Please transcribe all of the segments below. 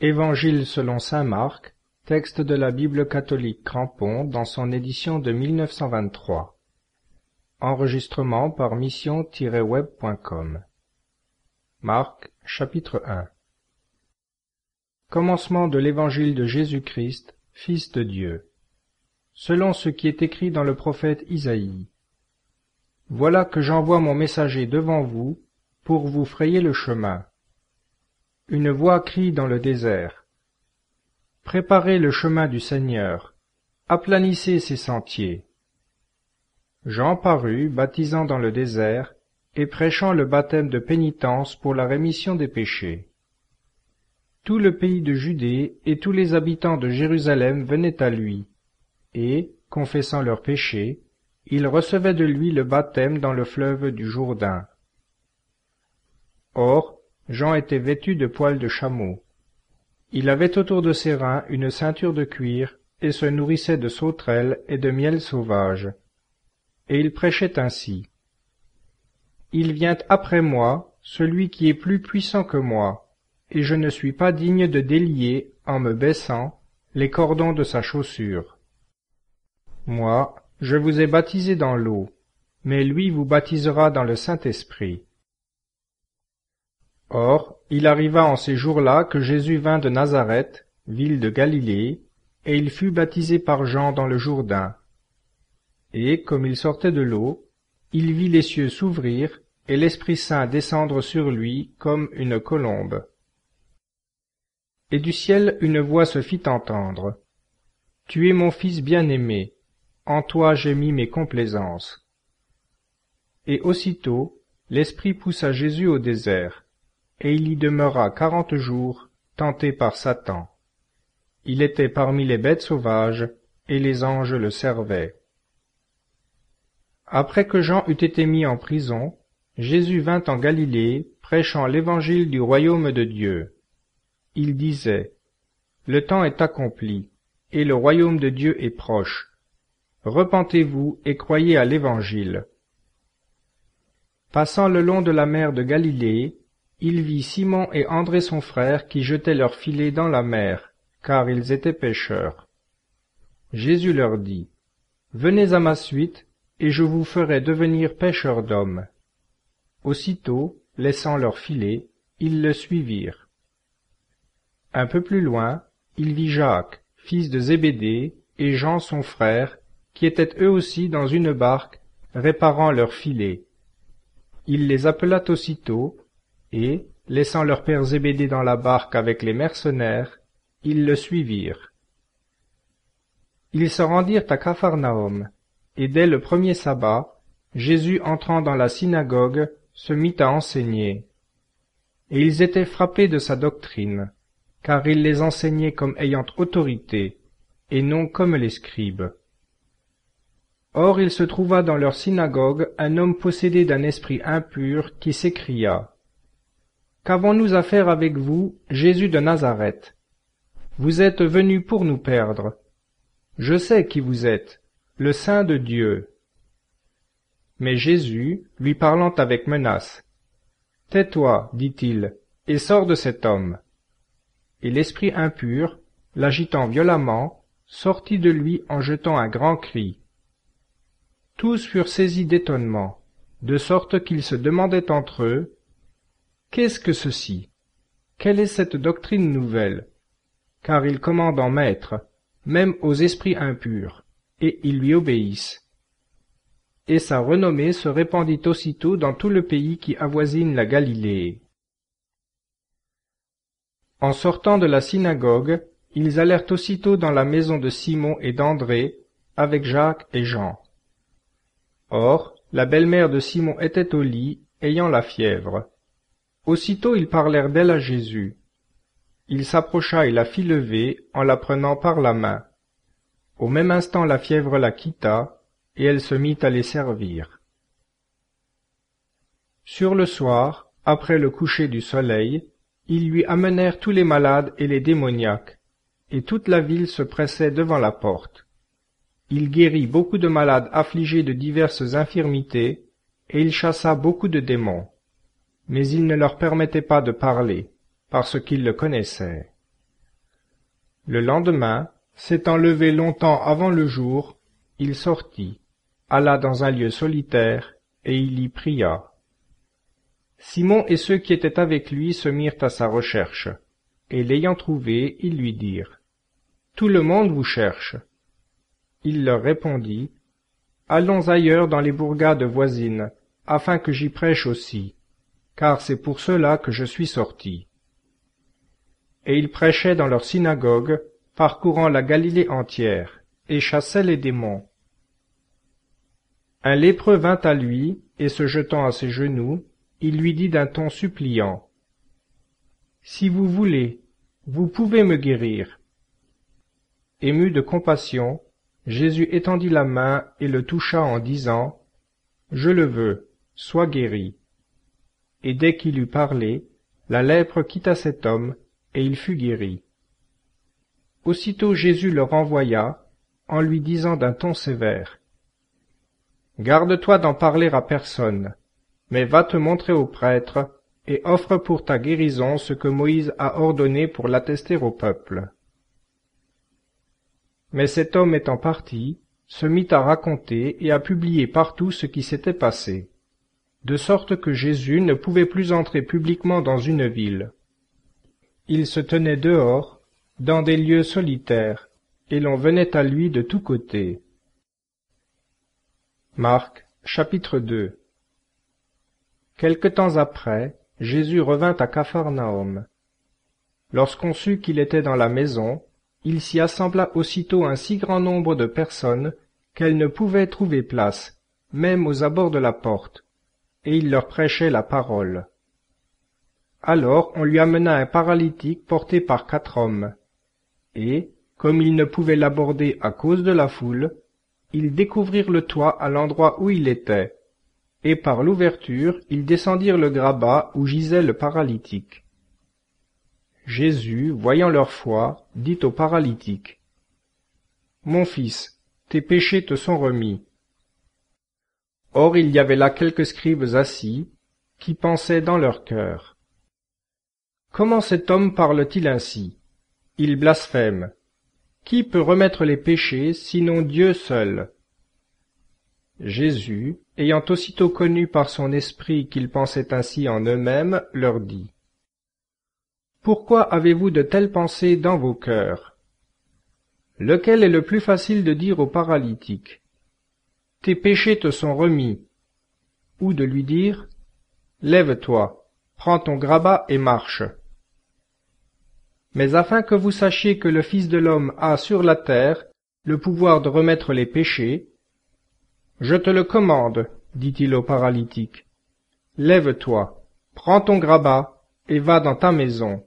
Évangile selon saint Marc, texte de la Bible catholique Crampon dans son édition de 1923. Enregistrement par mission-web.com. Marc, chapitre 1. Commencement de l'évangile de Jésus-Christ, Fils de Dieu. Selon ce qui est écrit dans le prophète Isaïe. Voilà que j'envoie mon messager devant vous, pour vous frayer le chemin. Une voix crie dans le désert. Préparez le chemin du Seigneur, aplanissez ses sentiers. Jean parut, baptisant dans le désert, et prêchant le baptême de pénitence pour la rémission des péchés. Tout le pays de Judée et tous les habitants de Jérusalem venaient à lui, et, confessant leurs péchés, ils recevaient de lui le baptême dans le fleuve du Jourdain. Or, Jean était vêtu de poils de chameau. Il avait autour de ses reins une ceinture de cuir et se nourrissait de sauterelles et de miel sauvage. Et il prêchait ainsi. Il vient après moi, celui qui est plus puissant que moi, et je ne suis pas digne de délier, en me baissant, les cordons de sa chaussure. Moi, je vous ai baptisé dans l'eau, mais lui vous baptisera dans le Saint-Esprit. Or, il arriva en ces jours-là que Jésus vint de Nazareth, ville de Galilée, et il fut baptisé par Jean dans le Jourdain. Et, comme il sortait de l'eau, il vit les cieux s'ouvrir et l'Esprit Saint descendre sur lui comme une colombe. Et du ciel une voix se fit entendre. « Tu es mon Fils bien-aimé, en toi j'ai mis mes complaisances. » Et aussitôt, l'Esprit poussa Jésus au désert. Et il y demeura 40 jours, tenté par Satan. Il était parmi les bêtes sauvages, et les anges le servaient. Après que Jean eut été mis en prison, Jésus vint en Galilée, prêchant l'évangile du royaume de Dieu. Il disait, « Le temps est accompli, et le royaume de Dieu est proche. Repentez-vous et croyez à l'évangile. » Passant le long de la mer de Galilée, il vit Simon et André son frère qui jetaient leurs filets dans la mer, car ils étaient pêcheurs. Jésus leur dit, « Venez à ma suite, et je vous ferai devenir pêcheurs d'hommes. » Aussitôt, laissant leurs filets, ils le suivirent. Un peu plus loin, il vit Jacques, fils de Zébédée, et Jean son frère, qui étaient eux aussi dans une barque, réparant leurs filets. Il les appela aussitôt, et, laissant leur père Zébédée dans la barque avec les mercenaires, ils le suivirent. Ils se rendirent à Capharnaüm, et dès le premier sabbat, Jésus entrant dans la synagogue, se mit à enseigner. Et ils étaient frappés de sa doctrine, car il les enseignait comme ayant autorité, et non comme les scribes. Or il se trouva dans leur synagogue un homme possédé d'un esprit impur qui s'écria, « Qu'avons-nous à faire avec vous, Jésus de Nazareth? Vous êtes venu pour nous perdre. Je sais qui vous êtes, le Saint de Dieu. » Mais Jésus, lui parlant avec menace, « Tais-toi, dit-il, et sors de cet homme. » Et l'esprit impur, l'agitant violemment, sortit de lui en jetant un grand cri. Tous furent saisis d'étonnement, de sorte qu'ils se demandaient entre eux, « Qu'est-ce que ceci? Quelle est cette doctrine nouvelle? Car il commande en maître, même aux esprits impurs, et ils lui obéissent. » Et sa renommée se répandit aussitôt dans tout le pays qui avoisine la Galilée. En sortant de la synagogue, ils allèrent aussitôt dans la maison de Simon et d'André, avec Jacques et Jean. Or, la belle-mère de Simon était au lit, ayant la fièvre. Aussitôt ils parlèrent d'elle à Jésus. Il s'approcha et la fit lever, en la prenant par la main. Au même instant la fièvre la quitta, et elle se mit à les servir. Sur le soir, après le coucher du soleil, ils lui amenèrent tous les malades et les démoniaques, et toute la ville se pressait devant la porte. Il guérit beaucoup de malades affligés de diverses infirmités, et il chassa beaucoup de démons. Mais il ne leur permettait pas de parler, parce qu'ils le connaissaient. Le lendemain, s'étant levé longtemps avant le jour, il sortit, alla dans un lieu solitaire, et il y pria. Simon et ceux qui étaient avec lui se mirent à sa recherche, et l'ayant trouvé, ils lui dirent, « Tout le monde vous cherche. » Il leur répondit, « Allons ailleurs dans les bourgades voisines, afin que j'y prêche aussi, car c'est pour cela que je suis sorti. » Et il prêchait dans leur synagogue, parcourant la Galilée entière, et chassait les démons. Un lépreux vint à lui, et se jetant à ses genoux, il lui dit d'un ton suppliant, « Si vous voulez, vous pouvez me guérir. » Ému de compassion, Jésus étendit la main et le toucha en disant, « Je le veux, sois guéri. » Et dès qu'il eut parlé, la lèpre quitta cet homme, et il fut guéri. Aussitôt Jésus le renvoya, en lui disant d'un ton sévère, « Garde-toi d'en parler à personne, mais va te montrer au prêtre, et offre pour ta guérison ce que Moïse a ordonné pour l'attester au peuple. » Mais cet homme étant parti, se mit à raconter et à publier partout ce qui s'était passé, de sorte que Jésus ne pouvait plus entrer publiquement dans une ville. Il se tenait dehors, dans des lieux solitaires, et l'on venait à lui de tous côtés. Marc, chapitre 2. Quelque temps après, Jésus revint à Capharnaüm. Lorsqu'on sut qu'il était dans la maison, il s'y assembla aussitôt un si grand nombre de personnes qu'elles ne pouvaient trouver place, même aux abords de la porte, et il leur prêchait la parole. Alors on lui amena un paralytique porté par 4 hommes, et, comme ils ne pouvaient l'aborder à cause de la foule, ils découvrirent le toit à l'endroit où il était, et par l'ouverture ils descendirent le grabat où gisait le paralytique. Jésus, voyant leur foi, dit au paralytique, « Mon fils, tes péchés te sont remis. » Or il y avait là quelques scribes assis, qui pensaient dans leur cœur, « Comment cet homme parle-t-il ainsi? Il blasphème. Qui peut remettre les péchés, sinon Dieu seul? » Jésus, ayant aussitôt connu par son esprit qu'ils pensaient ainsi en eux-mêmes, leur dit, « Pourquoi avez-vous de telles pensées dans vos cœurs? Lequel est le plus facile de dire au paralytique, « Tes péchés te sont remis », ou de lui dire, « Lève-toi, prends ton grabat et marche. » Mais afin que vous sachiez que le Fils de l'homme a sur la terre le pouvoir de remettre les péchés, je te le commande, dit-il au paralytique, lève-toi, prends ton grabat et va dans ta maison.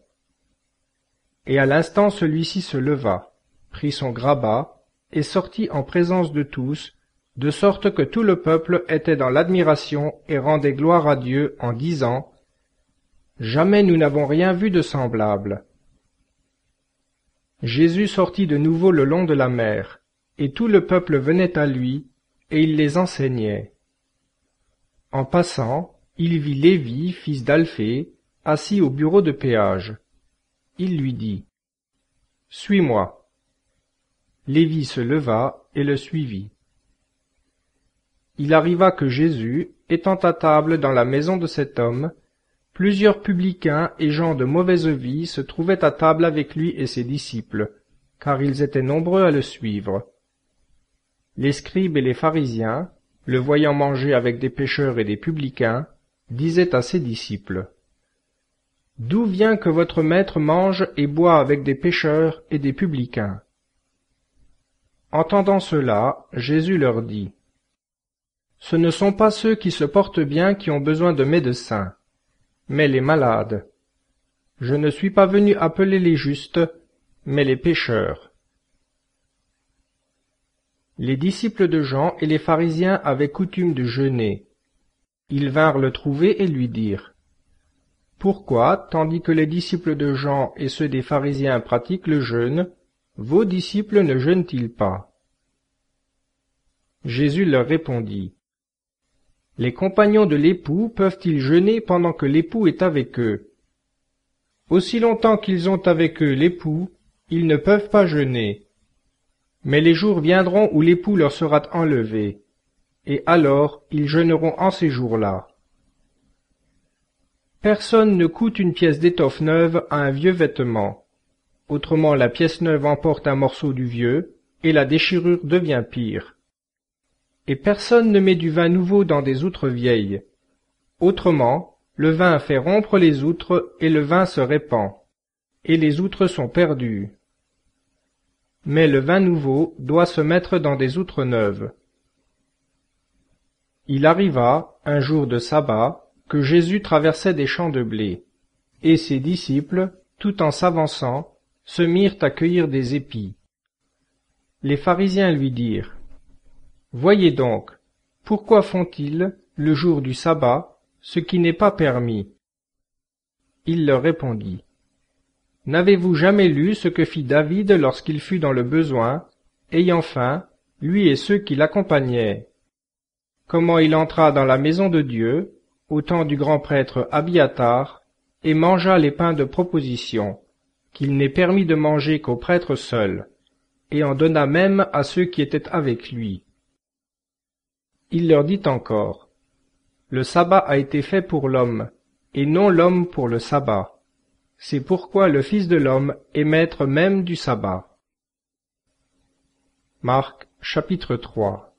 Et à l'instant celui-ci se leva, prit son grabat et sortit en présence de tous, de sorte que tout le peuple était dans l'admiration et rendait gloire à Dieu en disant, jamais nous n'avons rien vu de semblable. Jésus sortit de nouveau le long de la mer, et tout le peuple venait à lui, et il les enseignait. En passant, il vit Lévi, fils d'Alphée, assis au bureau de péage. Il lui dit, « Suis-moi. » Lévi se leva et le suivit. Il arriva que Jésus, étant à table dans la maison de cet homme, plusieurs publicains et gens de mauvaise vie se trouvaient à table avec lui et ses disciples, car ils étaient nombreux à le suivre. Les scribes et les pharisiens, le voyant manger avec des pécheurs et des publicains, disaient à ses disciples, « D'où vient que votre maître mange et boit avec des pécheurs et des publicains ?» Entendant cela, Jésus leur dit, « Ce ne sont pas ceux qui se portent bien qui ont besoin de médecins, mais les malades. Je ne suis pas venu appeler les justes, mais les pécheurs. » Les disciples de Jean et les pharisiens avaient coutume de jeûner. Ils vinrent le trouver et lui dirent, « Pourquoi, tandis que les disciples de Jean et ceux des pharisiens pratiquent le jeûne, vos disciples ne jeûnent-ils pas ?» Jésus leur répondit, « Les compagnons de l'époux peuvent-ils jeûner pendant que l'époux est avec eux? Aussi longtemps qu'ils ont avec eux l'époux, ils ne peuvent pas jeûner. Mais les jours viendront où l'époux leur sera enlevé, et alors ils jeûneront en ces jours-là. Personne ne coûte une pièce d'étoffe neuve à un vieux vêtement. Autrement la pièce neuve emporte un morceau du vieux, et la déchirure devient pire. Et personne ne met du vin nouveau dans des outres vieilles. Autrement, le vin fait rompre les outres, et le vin se répand, et les outres sont perdues. Mais le vin nouveau doit se mettre dans des outres neuves. Il arriva, un jour de sabbat, que Jésus traversait des champs de blé, et ses disciples, tout en s'avançant, se mirent à cueillir des épis. Les pharisiens lui dirent: « Voyez donc, pourquoi font-ils, le jour du sabbat, ce qui n'est pas permis ?» Il leur répondit: « N'avez-vous jamais lu ce que fit David lorsqu'il fut dans le besoin, ayant faim, lui et ceux qui l'accompagnaient? Comment il entra dans la maison de Dieu, au temps du grand prêtre Abiatar, et mangea les pains de proposition, qu'il n'est permis de manger qu'aux prêtres seuls, et en donna même à ceux qui étaient avec lui. Il leur dit encore: Le sabbat a été fait pour l'homme, et non l'homme pour le sabbat. C'est pourquoi le Fils de l'homme est maître même du sabbat. » Marc, chapitre 3.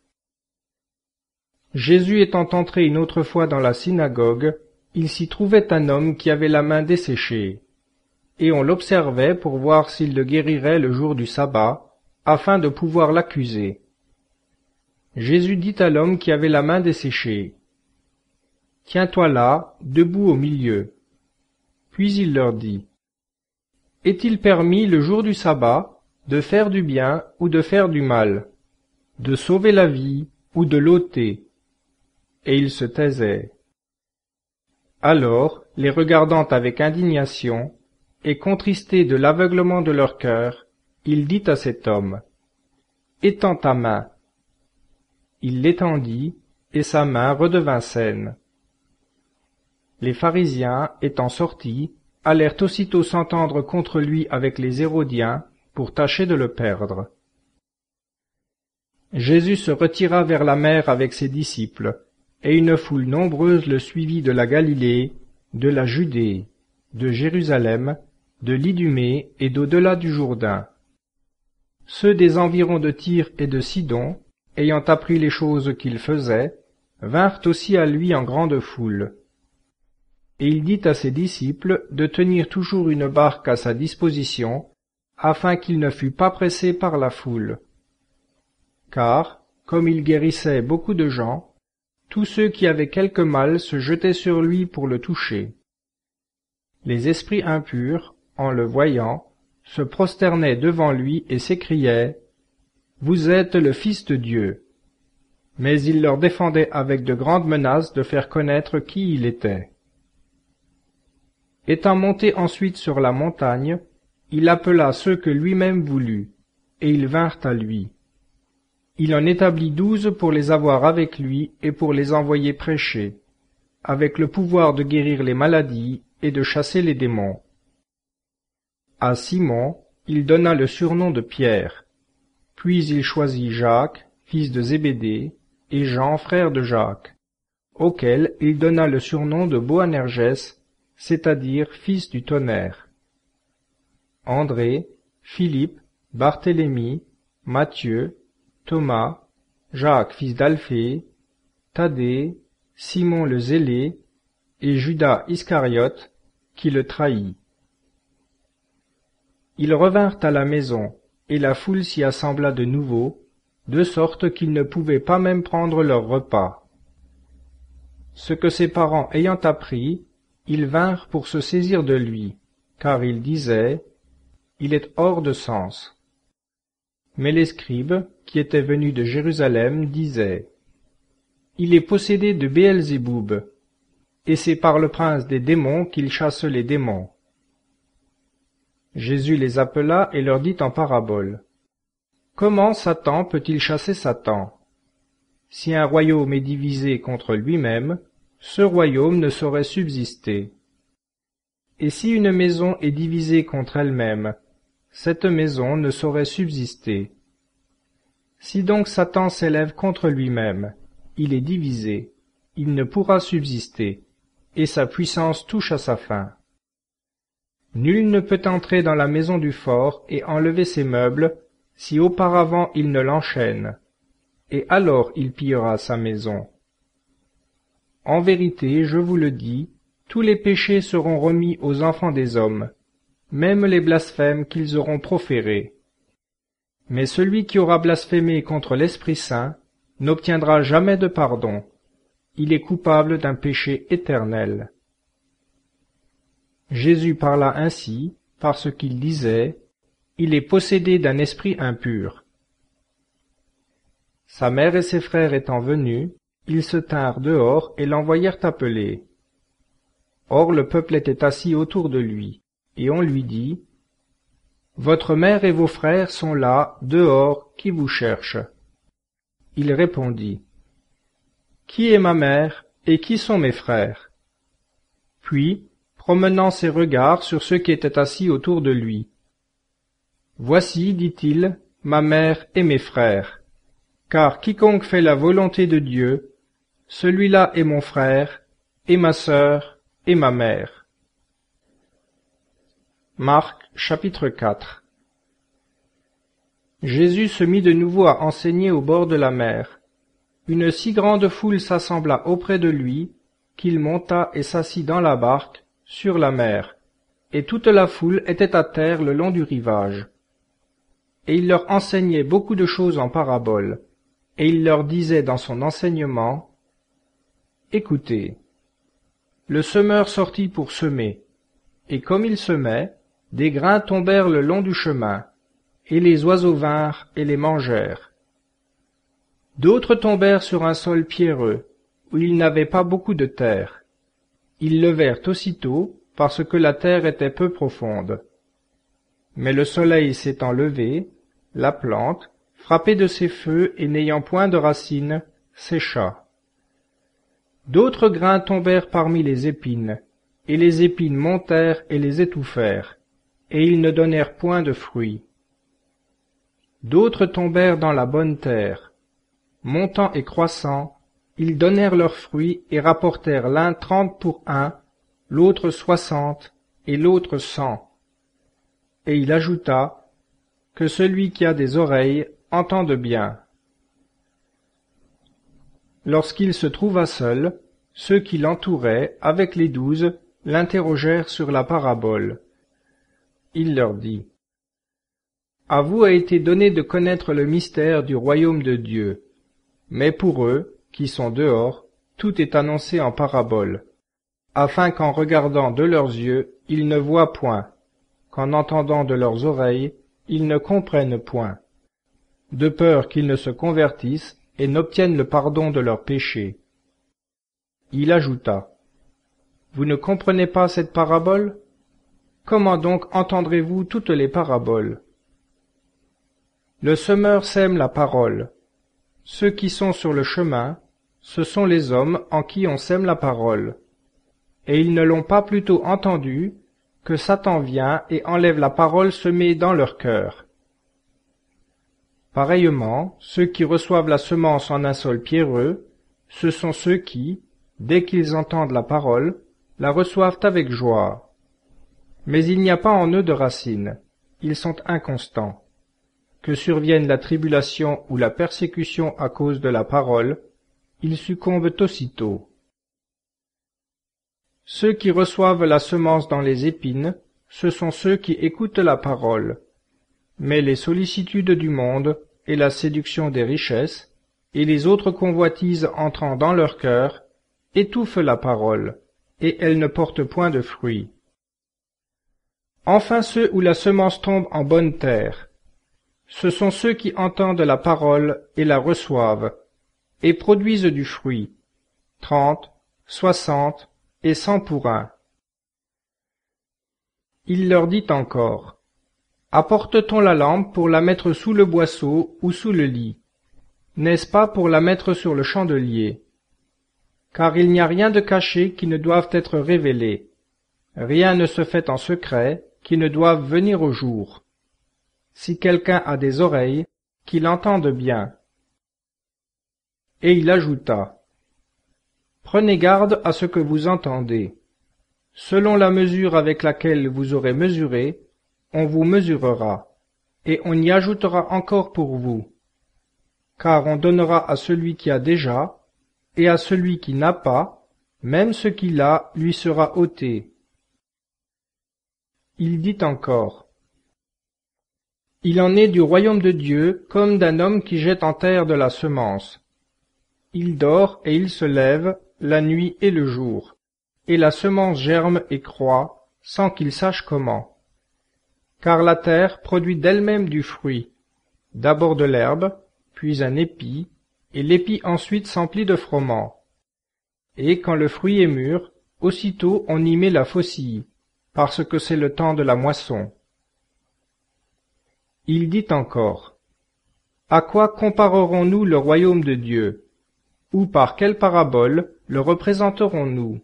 Jésus étant entré une autre fois dans la synagogue, il s'y trouvait un homme qui avait la main desséchée, et on l'observait pour voir s'il le guérirait le jour du sabbat, afin de pouvoir l'accuser. Jésus dit à l'homme qui avait la main desséchée: « Tiens-toi là, debout au milieu. » Puis il leur dit: « Est-il permis le jour du sabbat de faire du bien ou de faire du mal, de sauver la vie ou de l'ôter ?» Et ils se taisaient. Alors, les regardant avec indignation, et contristés de l'aveuglement de leur cœur, il dit à cet homme: « Étends ta main. » Il l'étendit, et sa main redevint saine. Les pharisiens, étant sortis, allèrent aussitôt s'entendre contre lui avec les Hérodiens, pour tâcher de le perdre. Jésus se retira vers la mer avec ses disciples, et une foule nombreuse le suivit de la Galilée, de la Judée, de Jérusalem, de l'Idumée et d'au-delà du Jourdain. Ceux des environs de Tyr et de Sidon, ayant appris les choses qu'il faisait, vinrent aussi à lui en grande foule. Et il dit à ses disciples de tenir toujours une barque à sa disposition, afin qu'il ne fût pas pressé par la foule. Car, comme il guérissait beaucoup de gens, tous ceux qui avaient quelque mal se jetaient sur lui pour le toucher. Les esprits impurs, en le voyant, se prosternaient devant lui et s'écriaient: « Vous êtes le Fils de Dieu. » Mais il leur défendait avec de grandes menaces de faire connaître qui il était. Étant monté ensuite sur la montagne, il appela ceux que lui-même voulut, et ils vinrent à lui. Il en établit 12 pour les avoir avec lui et pour les envoyer prêcher, avec le pouvoir de guérir les maladies et de chasser les démons. À Simon, il donna le surnom de Pierre. Puis il choisit Jacques, fils de Zébédée, et Jean, frère de Jacques, auquel il donna le surnom de Boanerges, c'est-à-dire fils du tonnerre. André, Philippe, Barthélemy, Matthieu, Thomas, Jacques fils d'Alphée, Thaddée, Simon le Zélé, et Judas Iscariote, qui le trahit. Ils revinrent à la maison, et la foule s'y assembla de nouveau, de sorte qu'ils ne pouvaient pas même prendre leur repas. Ce que ses parents ayant appris, ils vinrent pour se saisir de lui, car ils disaient: « Il est hors de sens. » Mais les scribes, qui étaient venus de Jérusalem, disaient: « Il est possédé de Béelzéboub, et c'est par le prince des démons qu'il chasse les démons. » Jésus les appela et leur dit en parabole: « Comment Satan peut-il chasser Satan? Si un royaume est divisé contre lui-même, ce royaume ne saurait subsister. Et si une maison est divisée contre elle-même, cette maison ne saurait subsister. Si donc Satan s'élève contre lui-même, il est divisé, il ne pourra subsister, et sa puissance touche à sa fin. Nul ne peut entrer dans la maison du fort et enlever ses meubles, si auparavant il ne l'enchaîne, et alors il pillera sa maison. En vérité, je vous le dis, tous les péchés seront remis aux enfants des hommes, même les blasphèmes qu'ils auront proférés. Mais celui qui aura blasphémé contre l'Esprit Saint n'obtiendra jamais de pardon. Il est coupable d'un péché éternel. Jésus parla ainsi parce qu'il disait « Il est possédé d'un esprit impur ». Sa mère et ses frères étant venus, ils se tinrent dehors et l'envoyèrent appeler. Or le peuple était assis autour de lui, et on lui dit « Votre mère et vos frères sont là, dehors, qui vous cherchent. » Il répondit « Qui est ma mère et qui sont mes frères ?» Puis, promenant ses regards sur ceux qui étaient assis autour de lui. « Voici, dit-il, ma mère et mes frères. Car quiconque fait la volonté de Dieu, celui-là est mon frère, et ma sœur, et ma mère. » Marc, chapitre 4. Jésus se mit de nouveau à enseigner au bord de la mer. Une si grande foule s'assembla auprès de lui, qu'il monta et s'assit dans la barque, sur la mer, et toute la foule était à terre le long du rivage. Et il leur enseignait beaucoup de choses en paraboles, et il leur disait dans son enseignement, « Écoutez, le semeur sortit pour semer, et comme il semait, des grains tombèrent le long du chemin, et les oiseaux vinrent et les mangèrent. D'autres tombèrent sur un sol pierreux, où il n'avait pas beaucoup de terre. Ils levèrent aussitôt, parce que la terre était peu profonde. Mais le soleil s'étant levé, la plante, frappée de ses feux et n'ayant point de racines, sécha. D'autres grains tombèrent parmi les épines, et les épines montèrent et les étouffèrent, et ils ne donnèrent point de fruits. D'autres tombèrent dans la bonne terre. Montant et croissant, ils donnèrent leurs fruits et rapportèrent l'un 30 pour un, l'autre 60 et l'autre 100. Et il ajouta, que celui qui a des oreilles entende bien. Lorsqu'il se trouva seul, ceux qui l'entouraient, avec les 12, l'interrogèrent sur la parabole. Il leur dit, « À vous a été donné de connaître le mystère du royaume de Dieu, mais pour eux, qui sont dehors, tout est annoncé en parabole, afin qu'en regardant de leurs yeux, ils ne voient point, qu'en entendant de leurs oreilles, ils ne comprennent point, de peur qu'ils ne se convertissent et n'obtiennent le pardon de leurs péchés. » Il ajouta, « Vous ne comprenez pas cette parabole? Comment donc entendrez-vous toutes les paraboles? Le semeur sème la parole. Ceux qui sont sur le chemin, ce sont les hommes en qui on sème la parole. Et ils ne l'ont pas plutôt entendu que Satan vient et enlève la parole semée dans leur cœur. Pareillement, ceux qui reçoivent la semence en un sol pierreux, ce sont ceux qui, dès qu'ils entendent la parole, la reçoivent avec joie. Mais il n'y a pas en eux de racines, ils sont inconstants. Que survienne la tribulation ou la persécution à cause de la parole, ils succombent aussitôt. Ceux qui reçoivent la semence dans les épines, ce sont ceux qui écoutent la parole. Mais les sollicitudes du monde, et la séduction des richesses, et les autres convoitises entrant dans leur cœur, étouffent la parole, et elle ne porte point de fruits. Enfin ceux où la semence tombe en bonne terre, ce sont ceux qui entendent la parole et la reçoivent, et produisent du fruit, 30, 60 et 100 pour un. Il leur dit encore, « Apporte-t-on la lampe pour la mettre sous le boisseau ou sous le lit? N'est-ce pas pour la mettre sur le chandelier? Car il n'y a rien de caché qui ne doive être révélé, rien ne se fait en secret qui ne doive venir au jour. Si quelqu'un a des oreilles, qu'il entende bien. Et il ajouta, Prenez garde à ce que vous entendez. Selon la mesure avec laquelle vous aurez mesuré, on vous mesurera, et on y ajoutera encore pour vous. Car on donnera à celui qui a déjà, et à celui qui n'a pas, même ce qu'il a lui sera ôté. Il dit encore, Il en est du royaume de Dieu comme d'un homme qui jette en terre de la semence. Il dort et il se lève, la nuit et le jour, et la semence germe et croît, sans qu'il sache comment. Car la terre produit d'elle-même du fruit, d'abord de l'herbe, puis un épi, et l'épi ensuite s'emplit de froment. Et quand le fruit est mûr, aussitôt on y met la faucille, parce que c'est le temps de la moisson. Il dit encore, À quoi comparerons-nous le royaume de Dieu? Ou par quelle parabole le représenterons-nous?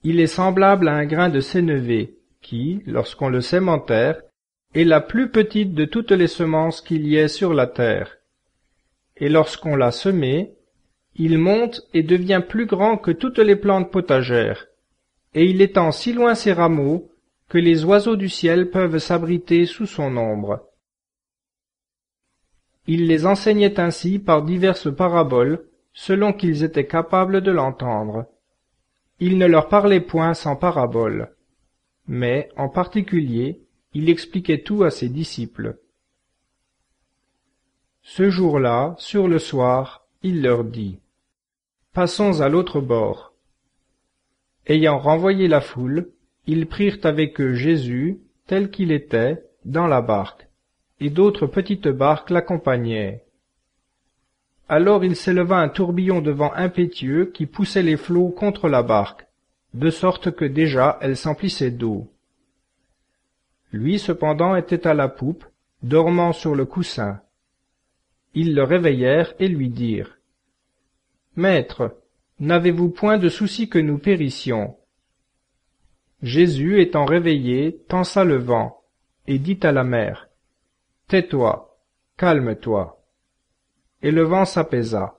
Il est semblable à un grain de sénévé, qui, lorsqu'on le sème en terre, est la plus petite de toutes les semences qu'il y ait sur la terre. Et lorsqu'on l'a semé, il monte et devient plus grand que toutes les plantes potagères, et il étend si loin ses rameaux que les oiseaux du ciel peuvent s'abriter sous son ombre. Il les enseignait ainsi par diverses paraboles, selon qu'ils étaient capables de l'entendre. Il ne leur parlait point sans paraboles, mais, en particulier, il expliquait tout à ses disciples. Ce jour-là, sur le soir, il leur dit, « Passons à l'autre bord. » Ayant renvoyé la foule, ils prirent avec eux Jésus, tel qu'il était, dans la barque, et d'autres petites barques l'accompagnaient. Alors il s'éleva un tourbillon de vent impétueux qui poussait les flots contre la barque, de sorte que déjà elle s'emplissait d'eau. Lui cependant était à la poupe, dormant sur le coussin. Ils le réveillèrent et lui dirent, « Maître, n'avez-vous point de souci que nous périssions ?» Jésus, étant réveillé, tensa le vent, et dit à la mer, « Tais-toi, calme-toi. » Et le vent s'apaisa,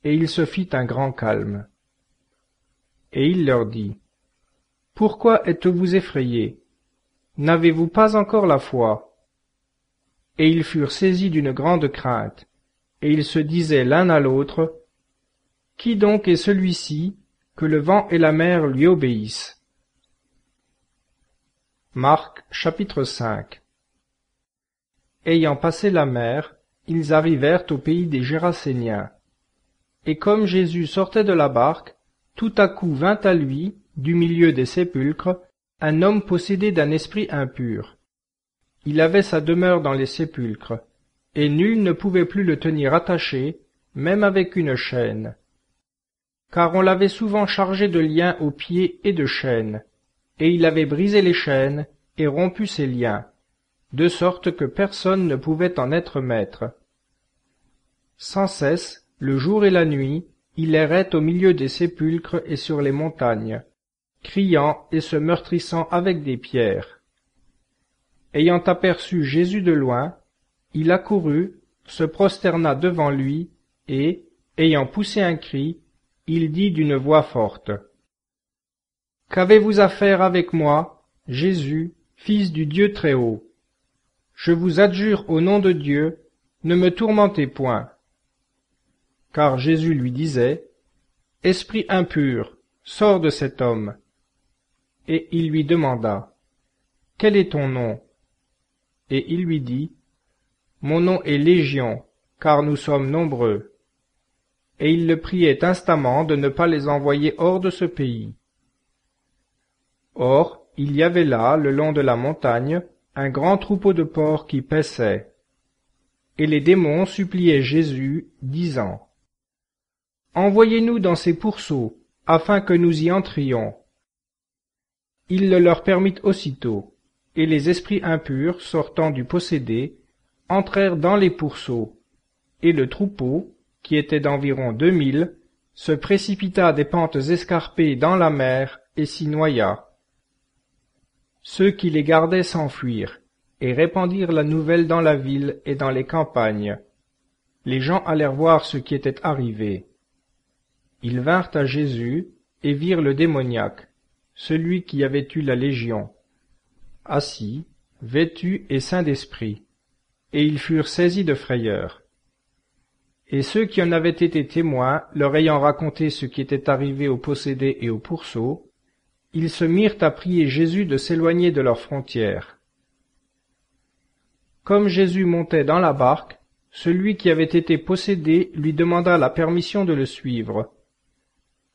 et il se fit un grand calme. Et il leur dit, « Pourquoi êtes-vous effrayés? N'avez-vous pas encore la foi? » Et ils furent saisis d'une grande crainte, et ils se disaient l'un à l'autre, « Qui donc est celui-ci, que le vent et la mer lui obéissent ?» Marc chapitre 5. Ayant passé la mer, ils arrivèrent au pays des Géraséniens. Et comme Jésus sortait de la barque, tout à coup vint à lui, du milieu des sépulcres, un homme possédé d'un esprit impur. Il avait sa demeure dans les sépulcres, et nul ne pouvait plus le tenir attaché, même avec une chaîne. Car on l'avait souvent chargé de liens aux pieds et de chaînes, et il avait brisé les chaînes et rompu ses liens, de sorte que personne ne pouvait en être maître. Sans cesse, le jour et la nuit, il errait au milieu des sépulcres et sur les montagnes, criant et se meurtrissant avec des pierres. Ayant aperçu Jésus de loin, il accourut, se prosterna devant lui, et, ayant poussé un cri, il dit d'une voix forte, « Qu'avez-vous à faire avec moi, Jésus, Fils du Dieu Très-Haut? Je vous adjure au nom de Dieu, ne me tourmentez point. » Car Jésus lui disait, « Esprit impur, sors de cet homme. » Et il lui demanda, « Quel est ton nom? » Et il lui dit, « Mon nom est Légion, car nous sommes nombreux. » Et il le priait instamment de ne pas les envoyer hors de ce pays. Or, il y avait là, le long de la montagne, un grand troupeau de porcs qui paissaient. Et les démons suppliaient Jésus, disant, « Envoyez-nous dans ces pourceaux, afin que nous y entrions. » Il le leur permit aussitôt, et les esprits impurs, sortant du possédé, entrèrent dans les pourceaux, et le troupeau, qui était d'environ 2000, se précipita des pentes escarpées dans la mer et s'y noya. Ceux qui les gardaient s'enfuirent, et répandirent la nouvelle dans la ville et dans les campagnes. Les gens allèrent voir ce qui était arrivé. Ils vinrent à Jésus et virent le démoniaque, celui qui avait eu la légion, assis, vêtu et saint d'esprit, et ils furent saisis de frayeur. Et ceux qui en avaient été témoins, leur ayant raconté ce qui était arrivé aux possédés et aux pourceaux, ils se mirent à prier Jésus de s'éloigner de leurs frontières. Comme Jésus montait dans la barque, celui qui avait été possédé lui demanda la permission de le suivre.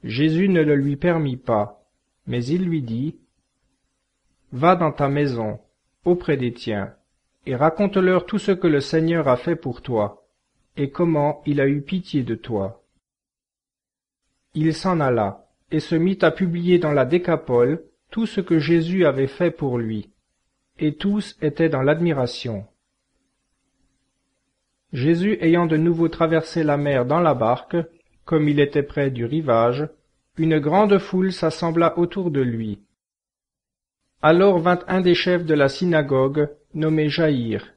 Jésus ne le lui permit pas, mais il lui dit, « Va dans ta maison, auprès des tiens, et raconte-leur tout ce que le Seigneur a fait pour toi, et comment il a eu pitié de toi. » Il s'en alla, et se mit à publier dans la Décapole tout ce que Jésus avait fait pour lui, et tous étaient dans l'admiration. Jésus ayant de nouveau traversé la mer dans la barque, comme il était près du rivage, une grande foule s'assembla autour de lui. Alors vint un des chefs de la synagogue, nommé Jaïr,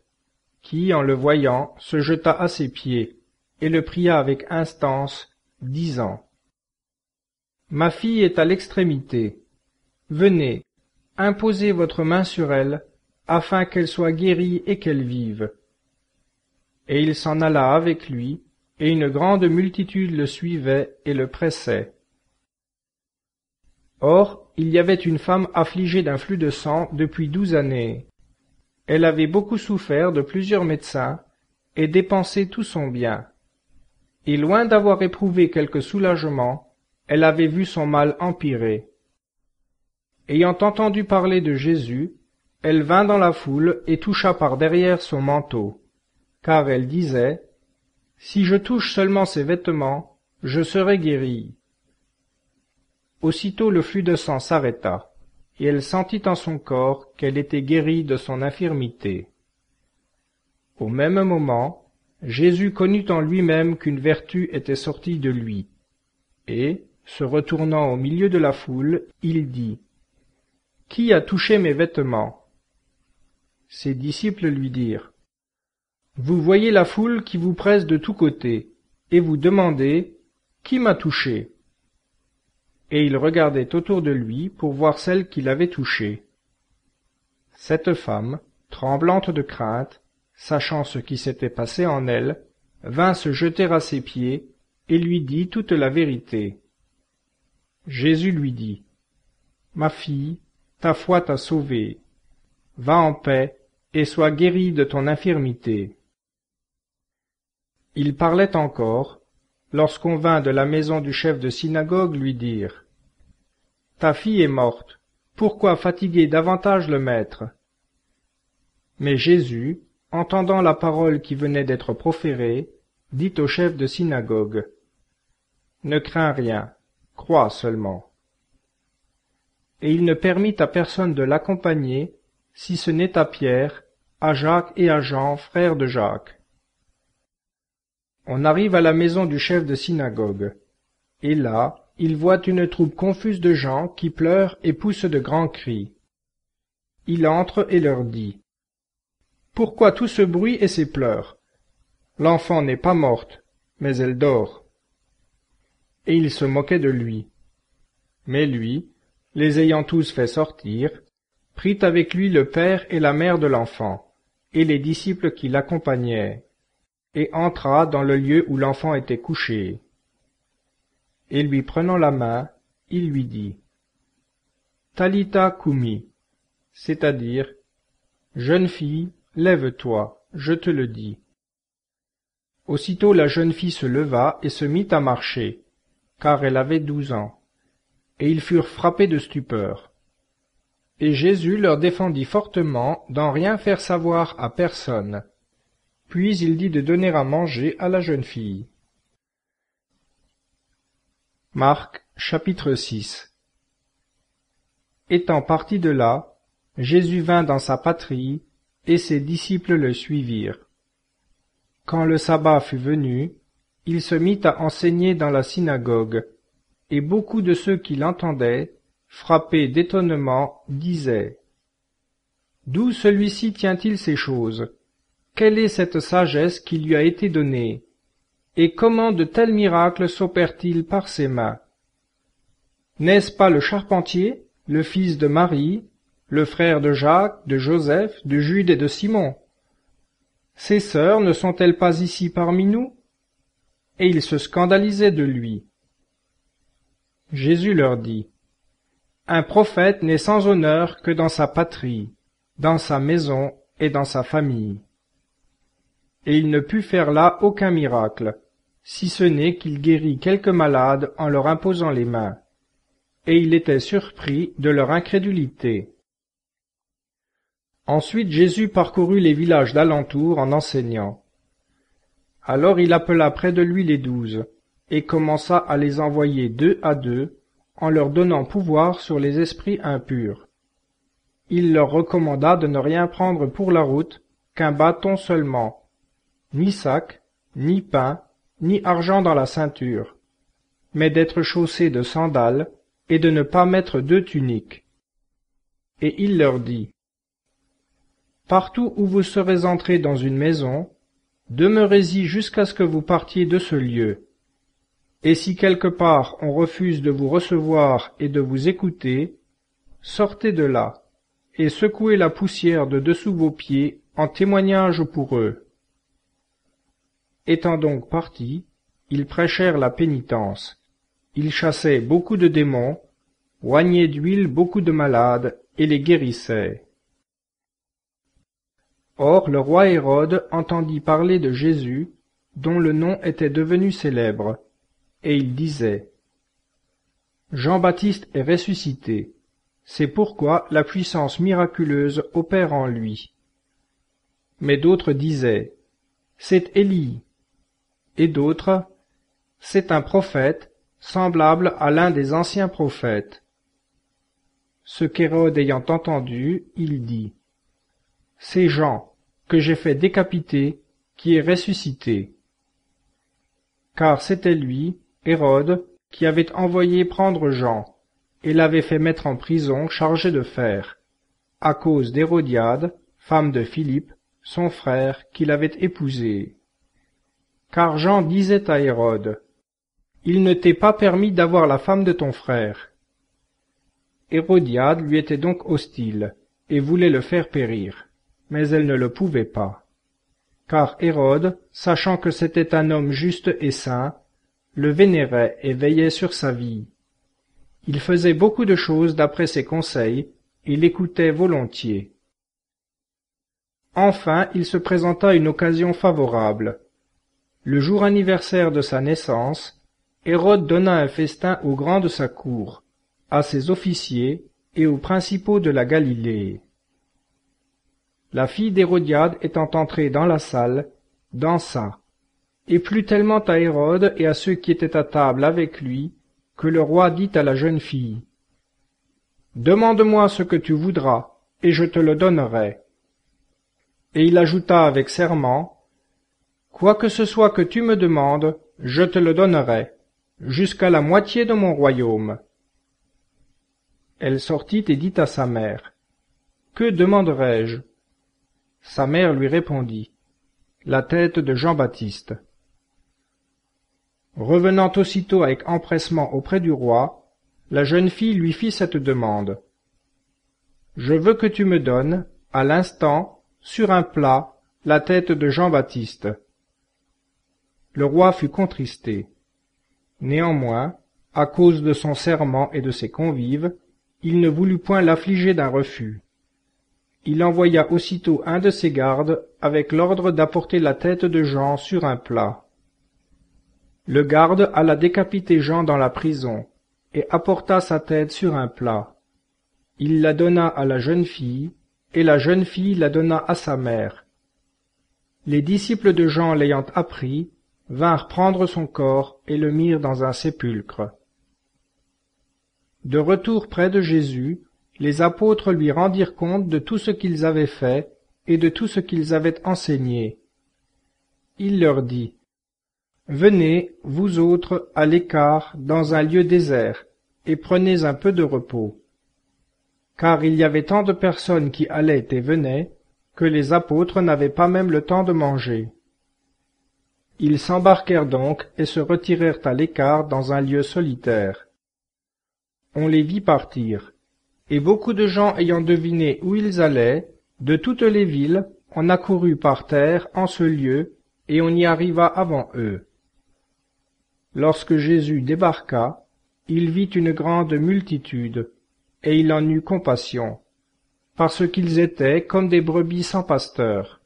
qui, en le voyant, se jeta à ses pieds, et le pria avec instance, disant, « Ma fille est à l'extrémité. Venez, imposez votre main sur elle, afin qu'elle soit guérie et qu'elle vive. » Et il s'en alla avec lui, et une grande multitude le suivait et le pressait. Or, il y avait une femme affligée d'un flux de sang depuis 12 années. Elle avait beaucoup souffert de plusieurs médecins, et dépensé tout son bien. Et loin d'avoir éprouvé quelque soulagement, elle avait vu son mal empirer. Ayant entendu parler de Jésus, elle vint dans la foule et toucha par derrière son manteau, car elle disait, « Si je touche seulement ses vêtements, je serai guérie. » Aussitôt le flux de sang s'arrêta, et elle sentit en son corps qu'elle était guérie de son infirmité. Au même moment, Jésus connut en lui-même qu'une vertu était sortie de lui, et, se retournant au milieu de la foule, il dit, « Qui a touché mes vêtements ?» Ses disciples lui dirent, « Vous voyez la foule qui vous presse de tous côtés, et vous demandez, « Qui m'a touché ?» Et il regardait autour de lui pour voir celle qui l'avait touché. Cette femme, tremblante de crainte, sachant ce qui s'était passé en elle, vint se jeter à ses pieds et lui dit toute la vérité. Jésus lui dit, « Ma fille, ta foi t'a sauvée. Va en paix et sois guérie de ton infirmité. » Il parlait encore, lorsqu'on vint de la maison du chef de synagogue lui dire, « Ta fille est morte, pourquoi fatiguer davantage le maître ?» Mais Jésus, entendant la parole qui venait d'être proférée, dit au chef de synagogue, « Ne crains rien, crois seulement. » Et il ne permit à personne de l'accompagner, si ce n'est à Pierre, à Jacques et à Jean, frères de Jacques. On arrive à la maison du chef de synagogue, et là, il voit une troupe confuse de gens qui pleurent et poussent de grands cris. Il entre et leur dit, « Pourquoi tout ce bruit et ces pleurs? L'enfant n'est pas morte, mais elle dort. » Et il se moquait de lui. Mais lui, les ayant tous fait sortir, prit avec lui le père et la mère de l'enfant, et les disciples qui l'accompagnaient, et entra dans le lieu où l'enfant était couché. Et lui prenant la main, il lui dit, « Talitha cumi », c'est-à-dire, « Jeune fille, lève-toi, je te le dis. » Aussitôt la jeune fille se leva et se mit à marcher, car elle avait 12 ans, et ils furent frappés de stupeur. Et Jésus leur défendit fortement d'en rien faire savoir à personne. Puis il dit de donner à manger à la jeune fille. Marc, chapitre 6. Étant parti de là, Jésus vint dans sa patrie, et ses disciples le suivirent. Quand le sabbat fut venu, il se mit à enseigner dans la synagogue, et beaucoup de ceux qui l'entendaient, frappés d'étonnement, disaient, D'où celui-ci tient-il ces choses? Quelle est cette sagesse qui lui a été donnée? Et comment de tels miracles s'opèrent-ils par ses mains? N'est-ce pas le charpentier, le fils de Marie, le frère de Jacques, de Joseph, de Jude et de Simon? Ses sœurs ne sont-elles pas ici parmi nous? Et ils se scandalisaient de lui. Jésus leur dit: Un prophète n'est sans honneur que dans sa patrie, dans sa maison et dans sa famille. Et il ne put faire là aucun miracle, si ce n'est qu'il guérit quelques malades en leur imposant les mains. Et il était surpris de leur incrédulité. Ensuite Jésus parcourut les villages d'alentour en enseignant. Alors il appela près de lui les 12, et commença à les envoyer 2 à 2, en leur donnant pouvoir sur les esprits impurs. Il leur recommanda de ne rien prendre pour la route qu'un bâton seulement, ni sac, ni pain, ni argent dans la ceinture, mais d'être chaussés de sandales, et de ne pas mettre 2 tuniques. Et il leur dit: Partout où vous serez entrés dans une maison, demeurez-y jusqu'à ce que vous partiez de ce lieu. Et si quelque part on refuse de vous recevoir et de vous écouter, sortez de là, et secouez la poussière de dessous vos pieds en témoignage pour eux. Étant donc partis, ils prêchèrent la pénitence. Ils chassaient beaucoup de démons, oignaient d'huile beaucoup de malades, et les guérissaient. Or le roi Hérode entendit parler de Jésus, dont le nom était devenu célèbre, et il disait: Jean-Baptiste est ressuscité, c'est pourquoi la puissance miraculeuse opère en lui. Mais d'autres disaient: C'est Élie, et d'autres: C'est un prophète, semblable à l'un des anciens prophètes. Ce qu'Hérode ayant entendu, il dit: C'est Jean, que j'ai fait décapiter, qui est ressuscité. Car c'était lui, Hérode, qui avait envoyé prendre Jean, et l'avait fait mettre en prison chargé de fer, à cause d'Hérodiade, femme de Philippe, son frère, qui l'avait épousé. Car Jean disait à Hérode: Il ne t'est pas permis d'avoir la femme de ton frère. Hérodiade lui était donc hostile, et voulait le faire périr, mais elle ne le pouvait pas. Car Hérode, sachant que c'était un homme juste et saint, le vénérait et veillait sur sa vie. Il faisait beaucoup de choses d'après ses conseils, et l'écoutait volontiers. Enfin il se présenta une occasion favorable. Le jour anniversaire de sa naissance, Hérode donna un festin aux grands de sa cour, à ses officiers et aux principaux de la Galilée. La fille d'Hérodiade étant entrée dans la salle, dansa, et plut tellement à Hérode et à ceux qui étaient à table avec lui, que le roi dit à la jeune fille: Demande-moi ce que tu voudras, et je te le donnerai. Et il ajouta avec serment: Quoi que ce soit que tu me demandes, je te le donnerai, jusqu'à la moitié de mon royaume. Elle sortit et dit à sa mère: Que demanderai-je? Sa mère lui répondit: La tête de Jean-Baptiste. Revenant aussitôt avec empressement auprès du roi, la jeune fille lui fit cette demande: Je veux que tu me donnes, à l'instant, sur un plat, la tête de Jean-Baptiste. Le roi fut contristé. Néanmoins, à cause de son serment et de ses convives, il ne voulut point l'affliger d'un refus. Il envoya aussitôt un de ses gardes avec l'ordre d'apporter la tête de Jean sur un plat. Le garde alla décapiter Jean dans la prison, et apporta sa tête sur un plat. Il la donna à la jeune fille, et la jeune fille la donna à sa mère. Les disciples de Jean l'ayant appris, vinrent prendre son corps et le mirent dans un sépulcre. De retour près de Jésus, les apôtres lui rendirent compte de tout ce qu'ils avaient fait et de tout ce qu'ils avaient enseigné. Il leur dit: Venez, vous autres, à l'écart, dans un lieu désert, et prenez un peu de repos. car il y avait tant de personnes qui allaient et venaient, que les apôtres n'avaient pas même le temps de manger. Ils s'embarquèrent donc et se retirèrent à l'écart dans un lieu solitaire. On les vit partir, et beaucoup de gens ayant deviné où ils allaient, de toutes les villes, on accourut par terre en ce lieu, et on y arriva avant eux. Lorsque Jésus débarqua, il vit une grande multitude, et il en eut compassion, parce qu'ils étaient comme des brebis sans pasteur,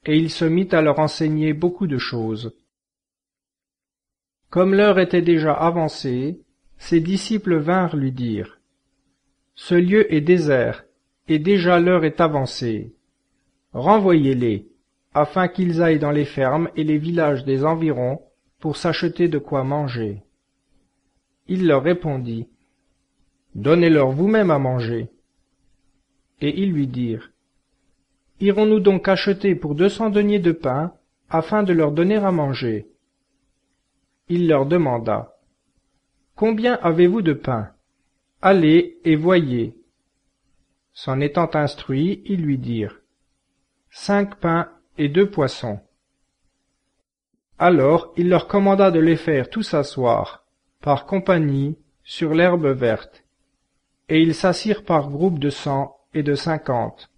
et il se mit à leur enseigner beaucoup de choses. Comme l'heure était déjà avancée, ses disciples vinrent lui dire, « Ce lieu est désert, et déjà l'heure est avancée. Renvoyez-les, afin qu'ils aillent dans les fermes et les villages des environs pour s'acheter de quoi manger. » Il leur répondit, « Donnez-leur vous-même à manger. » Et ils lui dirent, « Irons-nous donc acheter pour 200 deniers de pain, afin de leur donner à manger ?» Il leur demanda, « Combien avez-vous de pain? Allez et voyez. » S'en étant instruits, ils lui dirent, « 5 pains et 2 poissons. » Alors il leur commanda de les faire tous asseoir, par compagnie, sur l'herbe verte, et ils s'assirent par groupes de 100 et de 50.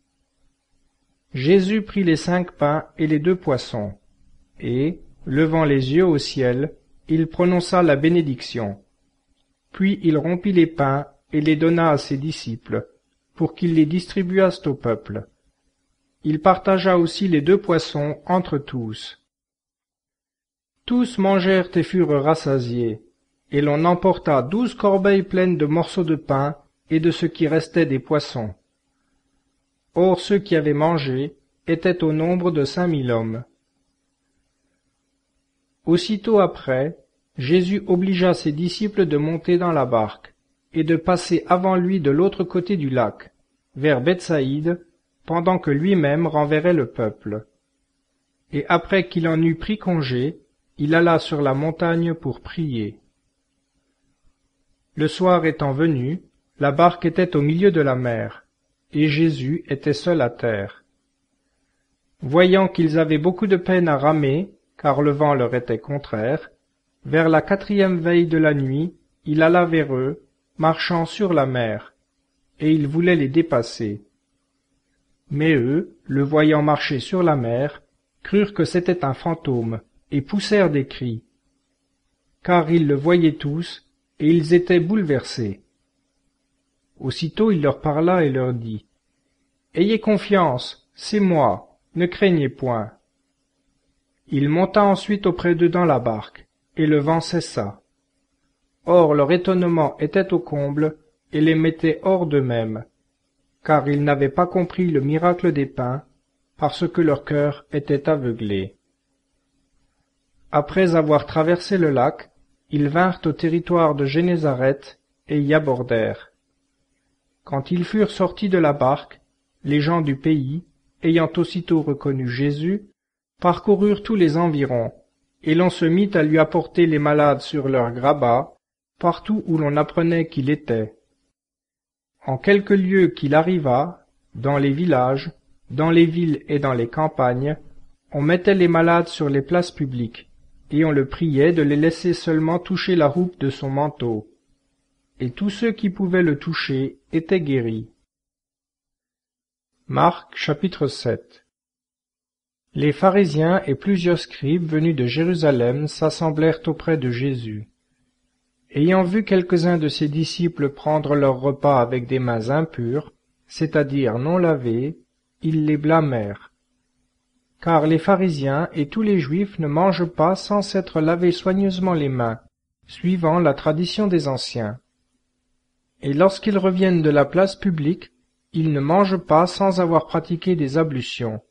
Jésus prit les 5 pains et les 2 poissons, et, levant les yeux au ciel, il prononça la bénédiction. Puis il rompit les pains et les donna à ses disciples, pour qu'ils les distribuassent au peuple. Il partagea aussi les 2 poissons entre tous. Tous mangèrent et furent rassasiés, et l'on emporta 12 corbeilles pleines de morceaux de pain et de ce qui restait des poissons. Or ceux qui avaient mangé étaient au nombre de 5000 hommes. Aussitôt après, Jésus obligea ses disciples de monter dans la barque, et de passer avant lui de l'autre côté du lac, vers Bethsaïde, pendant que lui-même renverrait le peuple. Et après qu'il en eut pris congé, il alla sur la montagne pour prier. Le soir étant venu, la barque était au milieu de la mer, et Jésus était seul à terre. Voyant qu'ils avaient beaucoup de peine à ramer, car le vent leur était contraire, vers la 4e veille de la nuit, il alla vers eux, marchant sur la mer, et il voulait les dépasser. Mais eux, le voyant marcher sur la mer, crurent que c'était un fantôme, et poussèrent des cris. Car ils le voyaient tous, et ils étaient bouleversés. Aussitôt il leur parla et leur dit, « Ayez confiance, c'est moi, ne craignez point. » Il monta ensuite auprès d'eux dans la barque, et le vent cessa. Or leur étonnement était au comble, et les mettait hors d'eux-mêmes, car ils n'avaient pas compris le miracle des pains, parce que leur cœur était aveuglé. Après avoir traversé le lac, ils vinrent au territoire de Génézareth, et y abordèrent. Quand ils furent sortis de la barque, les gens du pays, ayant aussitôt reconnu Jésus, parcoururent tous les environs, et l'on se mit à lui apporter les malades sur leurs grabats, partout où l'on apprenait qu'il était. En quelques lieues qu'il arriva, dans les villages, dans les villes et dans les campagnes, on mettait les malades sur les places publiques, et on le priait de les laisser seulement toucher la houppe de son manteau. Et tous ceux qui pouvaient le toucher étaient guéris. Marc chapitre 7. Les pharisiens et plusieurs scribes venus de Jérusalem s'assemblèrent auprès de Jésus. Ayant vu quelques-uns de ses disciples prendre leur repas avec des mains impures, c'est-à-dire non lavées, ils les blâmèrent. Car les pharisiens et tous les juifs ne mangent pas sans s'être lavés soigneusement les mains, suivant la tradition des anciens. Et lorsqu'ils reviennent de la place publique, ils ne mangent pas sans avoir pratiqué des ablutions.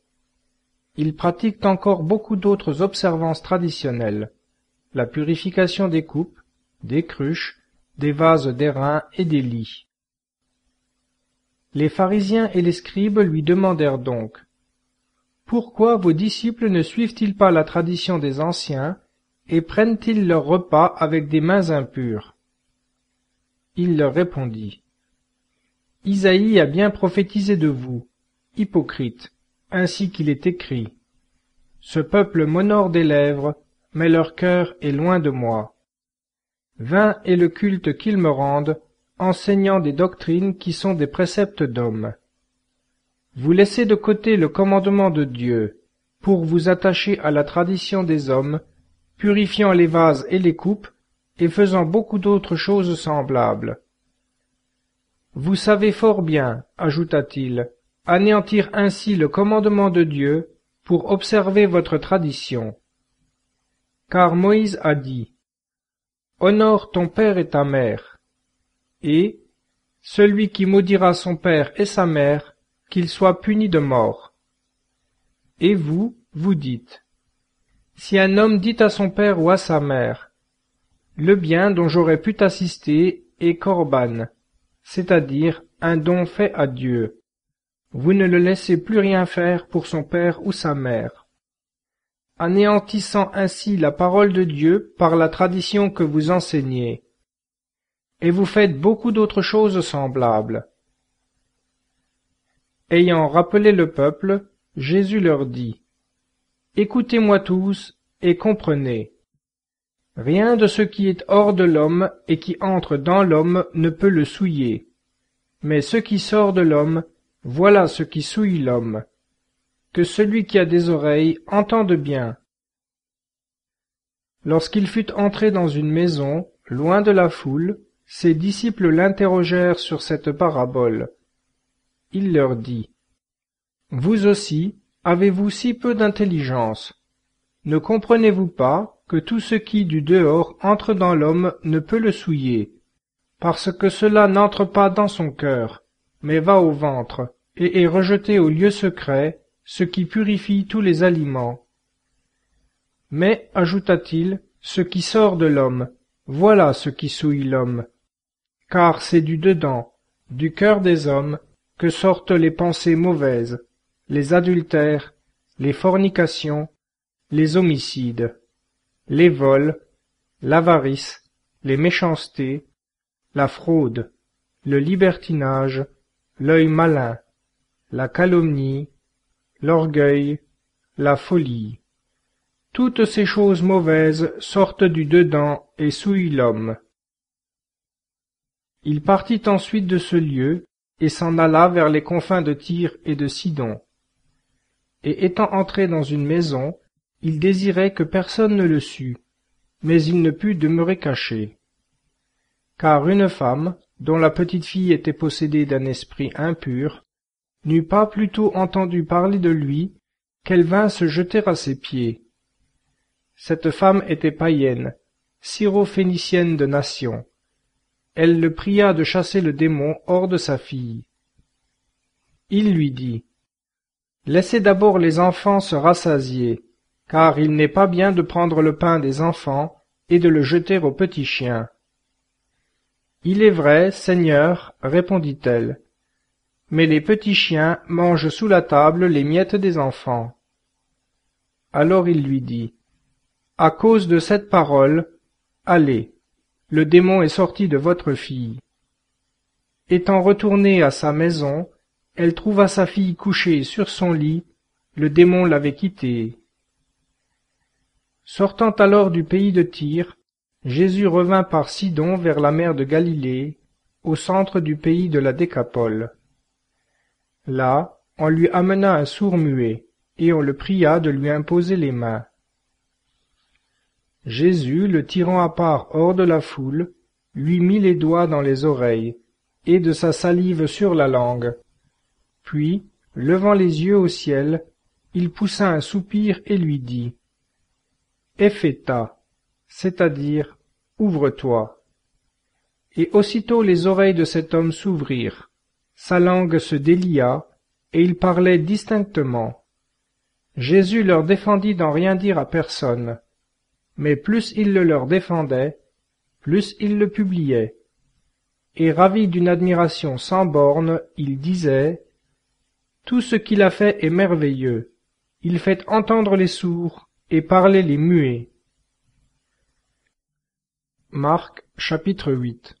Ils pratiquent encore beaucoup d'autres observances traditionnelles, la purification des coupes, des cruches, des vases d'airain et des lits. Les pharisiens et les scribes lui demandèrent donc, « Pourquoi vos disciples ne suivent-ils pas la tradition des anciens et prennent-ils leur repas avec des mains impures ?» Il leur répondit, Isaïe a bien prophétisé de vous, hypocrites, ainsi qu'il est écrit. Ce peuple m'honore des lèvres, mais leur cœur est loin de moi. Vain est le culte qu'ils me rendent, enseignant des doctrines qui sont des préceptes d'hommes. Vous laissez de côté le commandement de Dieu, pour vous attacher à la tradition des hommes, purifiant les vases et les coupes, et faisant beaucoup d'autres choses semblables. Vous savez fort bien, ajouta-t-il, anéantir ainsi le commandement de Dieu, pour observer votre tradition. Car Moïse a dit, « Honore ton père et ta mère » et « Celui qui maudira son père et sa mère, qu'il soit puni de mort. » Et vous, vous dites, « Si un homme dit à son père ou à sa mère, « Le bien dont j'aurais pu t'assister est corban, c'est-à-dire un don fait à Dieu. » Vous ne le laissez plus rien faire pour son père ou sa mère, anéantissant ainsi la parole de Dieu par la tradition que vous enseignez. Et vous faites beaucoup d'autres choses semblables. Ayant rappelé le peuple, Jésus leur dit, « Écoutez-moi tous et comprenez. Rien de ce qui est hors de l'homme et qui entre dans l'homme ne peut le souiller. Mais ce qui sort de l'homme, voilà ce qui souille l'homme. Que celui qui a des oreilles entende bien. » Lorsqu'il fut entré dans une maison, loin de la foule, ses disciples l'interrogèrent sur cette parabole. Il leur dit, « Vous aussi, avez-vous si peu d'intelligence? Ne comprenez-vous pas que tout ce qui du dehors entre dans l'homme ne peut le souiller, parce que cela n'entre pas dans son cœur, mais va au ventre, et est rejeté au lieu secret, ce qui purifie tous les aliments. Mais, ajouta-t-il, ce qui sort de l'homme, voilà ce qui souille l'homme. Car c'est du dedans, du cœur des hommes, que sortent les pensées mauvaises, les adultères, les fornications, les homicides, les vols, l'avarice, les méchancetés, la fraude, le libertinage, l'œil malin, la calomnie, l'orgueil, la folie. Toutes ces choses mauvaises sortent du dedans et souillent l'homme. » Il partit ensuite de ce lieu et s'en alla vers les confins de Tyr et de Sidon. Et étant entré dans une maison, il désirait que personne ne le sût, mais il ne put demeurer caché. Car une femme, dont la petite fille était possédée d'un esprit impur, n'eut pas plutôt entendu parler de lui qu'elle vint se jeter à ses pieds. Cette femme était païenne, syrophénicienne de nation. Elle le pria de chasser le démon hors de sa fille. Il lui dit, « Laissez d'abord les enfants se rassasier, car il n'est pas bien de prendre le pain des enfants et de le jeter aux petits chiens. » « Il est vrai, Seigneur, répondit-elle, mais les petits chiens mangent sous la table les miettes des enfants. » Alors il lui dit, « À cause de cette parole, allez, le démon est sorti de votre fille. » Étant retournée à sa maison, elle trouva sa fille couchée sur son lit, le démon l'avait quittée. Sortant alors du pays de Tyr, Jésus revint par Sidon vers la mer de Galilée, au centre du pays de la Décapole. Là, on lui amena un sourd-muet, et on le pria de lui imposer les mains. Jésus, le tirant à part hors de la foule, lui mit les doigts dans les oreilles, et de sa salive sur la langue. Puis, levant les yeux au ciel, il poussa un soupir et lui dit, « Epheta », c'est-à-dire « Ouvre-toi ». Et aussitôt les oreilles de cet homme s'ouvrirent, sa langue se délia, et il parlait distinctement. Jésus leur défendit d'en rien dire à personne, mais plus il le leur défendait, plus il le publiait. Et ravi d'une admiration sans borne, il disait, « Tout ce qu'il a fait est merveilleux, il fait entendre les sourds et parler les muets. » Marc chapitre 8.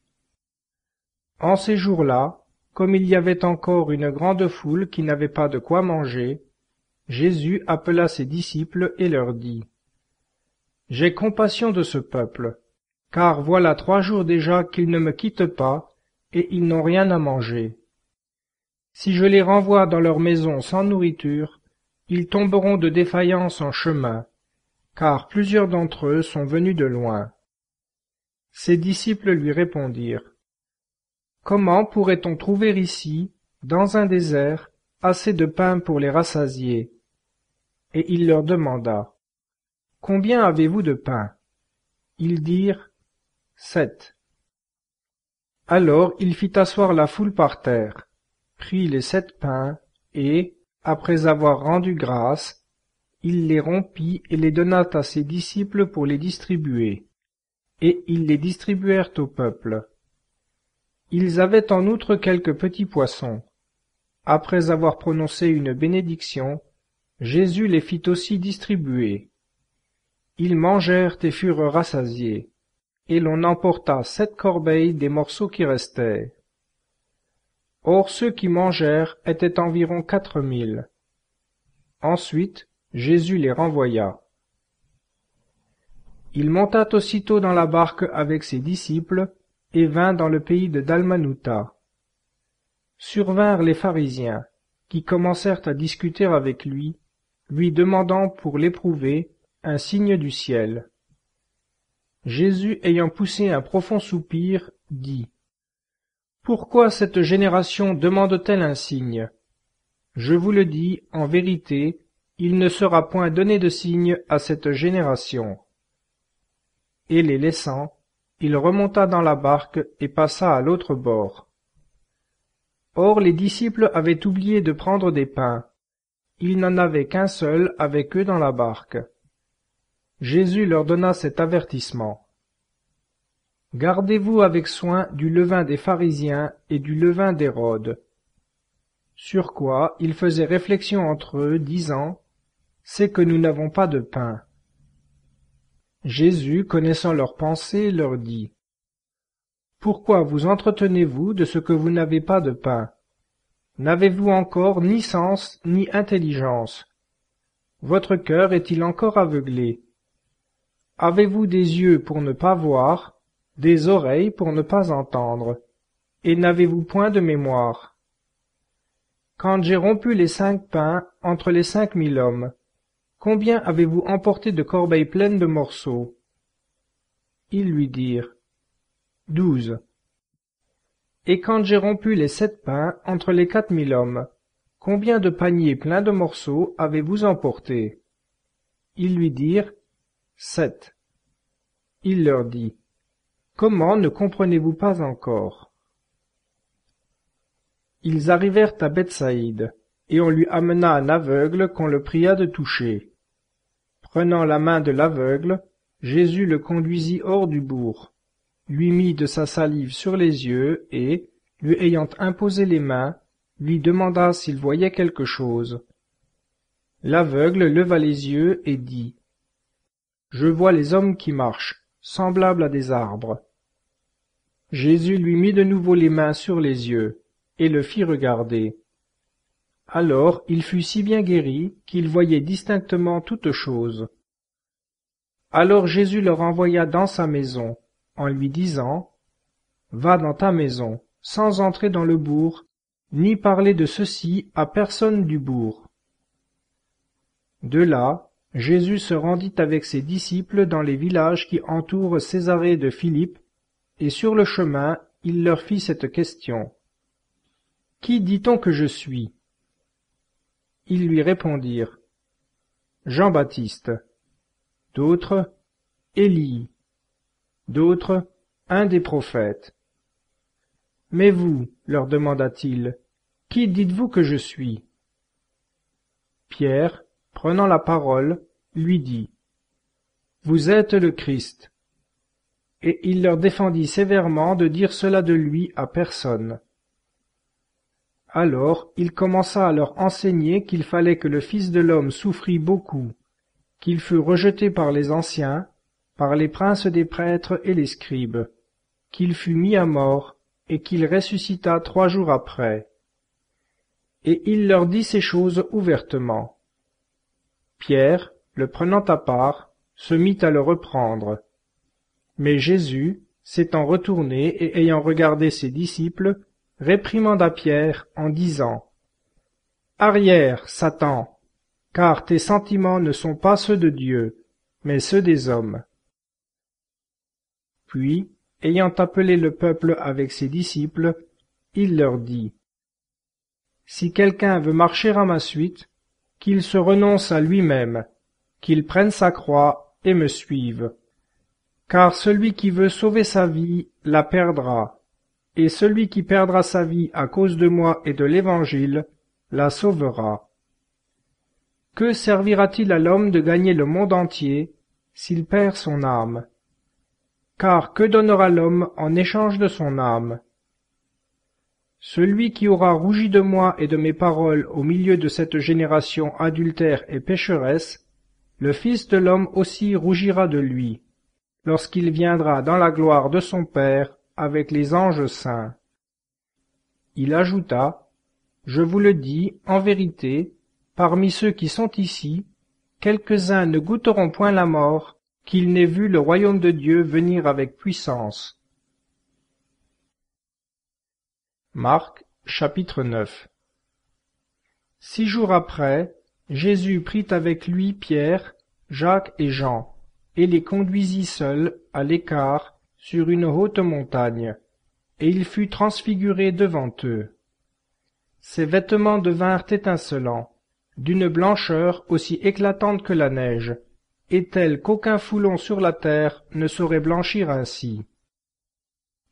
En ces jours-là, comme il y avait encore une grande foule qui n'avait pas de quoi manger, Jésus appela ses disciples et leur dit : « J'ai compassion de ce peuple, car voilà 3 jours déjà qu'ils ne me quittent pas, et ils n'ont rien à manger. Si je les renvoie dans leur maison sans nourriture, ils tomberont de défaillance en chemin, car plusieurs d'entre eux sont venus de loin. » Ses disciples lui répondirent : « Comment pourrait-on trouver ici, dans un désert, assez de pain pour les rassasier ? » Et il leur demanda : « Combien avez-vous de pain ? » Ils dirent : « 7. Alors il fit asseoir la foule par terre, prit les 7 pains, et, après avoir rendu grâce, il les rompit et les donna à ses disciples pour les distribuer. Et ils les distribuèrent au peuple. Ils avaient en outre quelques petits poissons. Après avoir prononcé une bénédiction, Jésus les fit aussi distribuer. Ils mangèrent et furent rassasiés, et l'on emporta 7 corbeilles des morceaux qui restaient. Or ceux qui mangèrent étaient environ 4000. Ensuite, Jésus les renvoya. Il monta aussitôt dans la barque avec ses disciples, et vint dans le pays de Dalmanutha. Survinrent les pharisiens, qui commencèrent à discuter avec lui demandant pour l'éprouver un signe du ciel. Jésus, ayant poussé un profond soupir, dit : « Pourquoi cette génération demande-t-elle un signe ? Je vous le dis, en vérité, il ne sera point donné de signe à cette génération. » Et les laissant, il remonta dans la barque et passa à l'autre bord. Or les disciples avaient oublié de prendre des pains. Ils n'en avaient qu'un seul avec eux dans la barque. Jésus leur donna cet avertissement : « Gardez-vous avec soin du levain des pharisiens et du levain d'Hérode. » Sur quoi ils faisaient réflexion entre eux, disant : « C'est que nous n'avons pas de pain. » Jésus, connaissant leurs pensées, leur dit : « Pourquoi vous entretenez-vous de ce que vous n'avez pas de pain ? N'avez-vous encore ni sens ni intelligence ? Votre cœur est-il encore aveuglé ? Avez-vous des yeux pour ne pas voir, des oreilles pour ne pas entendre, et n'avez-vous point de mémoire ? Quand j'ai rompu les 5 pains entre les 5000 hommes, combien avez-vous emporté de corbeilles pleines de morceaux ? Ils lui dirent : 12. Et quand j'ai rompu les 7 pains entre les 4000 hommes, combien de paniers pleins de morceaux avez-vous emporté ? Ils lui dirent : 7. Il leur dit : Comment ne comprenez-vous pas encore ? Ils arrivèrent à Bethsaïde, et on lui amena un aveugle qu'on le pria de toucher. Prenant la main de l'aveugle, Jésus le conduisit hors du bourg, lui mit de sa salive sur les yeux et, lui ayant imposé les mains, lui demanda s'il voyait quelque chose. L'aveugle leva les yeux et dit : « Je vois les hommes qui marchent, semblables à des arbres. » Jésus lui mit de nouveau les mains sur les yeux, et le fit regarder. Alors il fut si bien guéri qu'il voyait distinctement toutes choses. Alors Jésus le renvoya dans sa maison, en lui disant : « Va dans ta maison, sans entrer dans le bourg, ni parler de ceci à personne du bourg. » De là, Jésus se rendit avec ses disciples dans les villages qui entourent Césarée de Philippe, et sur le chemin, il leur fit cette question : « Qui dit-on que je suis ? » Ils lui répondirent : « Jean-Baptiste. » D'autres : « Élie. » D'autres : « Un des prophètes. » « Mais vous, leur demanda-t-il, qui dites-vous que je suis ?» Pierre, prenant la parole, lui dit : « Vous êtes le Christ. » Et il leur défendit sévèrement de dire cela de lui à personne. Alors il commença à leur enseigner qu'il fallait que le Fils de l'homme souffrit beaucoup, qu'il fût rejeté par les anciens, par les princes des prêtres et les scribes, qu'il fût mis à mort, et qu'il ressuscita 3 jours après. Et il leur dit ces choses ouvertement. Pierre, le prenant à part, se mit à le reprendre. Mais Jésus, s'étant retourné et ayant regardé ses disciples, réprimanda Pierre en disant : « Arrière, Satan, car tes sentiments ne sont pas ceux de Dieu, mais ceux des hommes. » Puis, ayant appelé le peuple avec ses disciples, il leur dit : « Si quelqu'un veut marcher à ma suite, qu'il se renonce à lui-même, qu'il prenne sa croix et me suive. Car celui qui veut sauver sa vie la perdra, et celui qui perdra sa vie à cause de moi et de l'Évangile la sauvera. Que servira-t-il à l'homme de gagner le monde entier s'il perd son âme ? Car que donnera l'homme en échange de son âme ? Celui qui aura rougi de moi et de mes paroles au milieu de cette génération adultère et pécheresse, le Fils de l'homme aussi rougira de lui, lorsqu'il viendra dans la gloire de son Père avec les anges saints. » Il ajouta : « Je vous le dis, en vérité, parmi ceux qui sont ici, quelques-uns ne goûteront point la mort, qu'ils n'aient vu le royaume de Dieu venir avec puissance. » Marc, chapitre 9. 6 jours après, Jésus prit avec lui Pierre, Jacques et Jean, et les conduisit seuls, à l'écart, sur une haute montagne, et il fut transfiguré devant eux. Ses vêtements devinrent étincelants, d'une blancheur aussi éclatante que la neige, et telle qu'aucun foulon sur la terre ne saurait blanchir ainsi.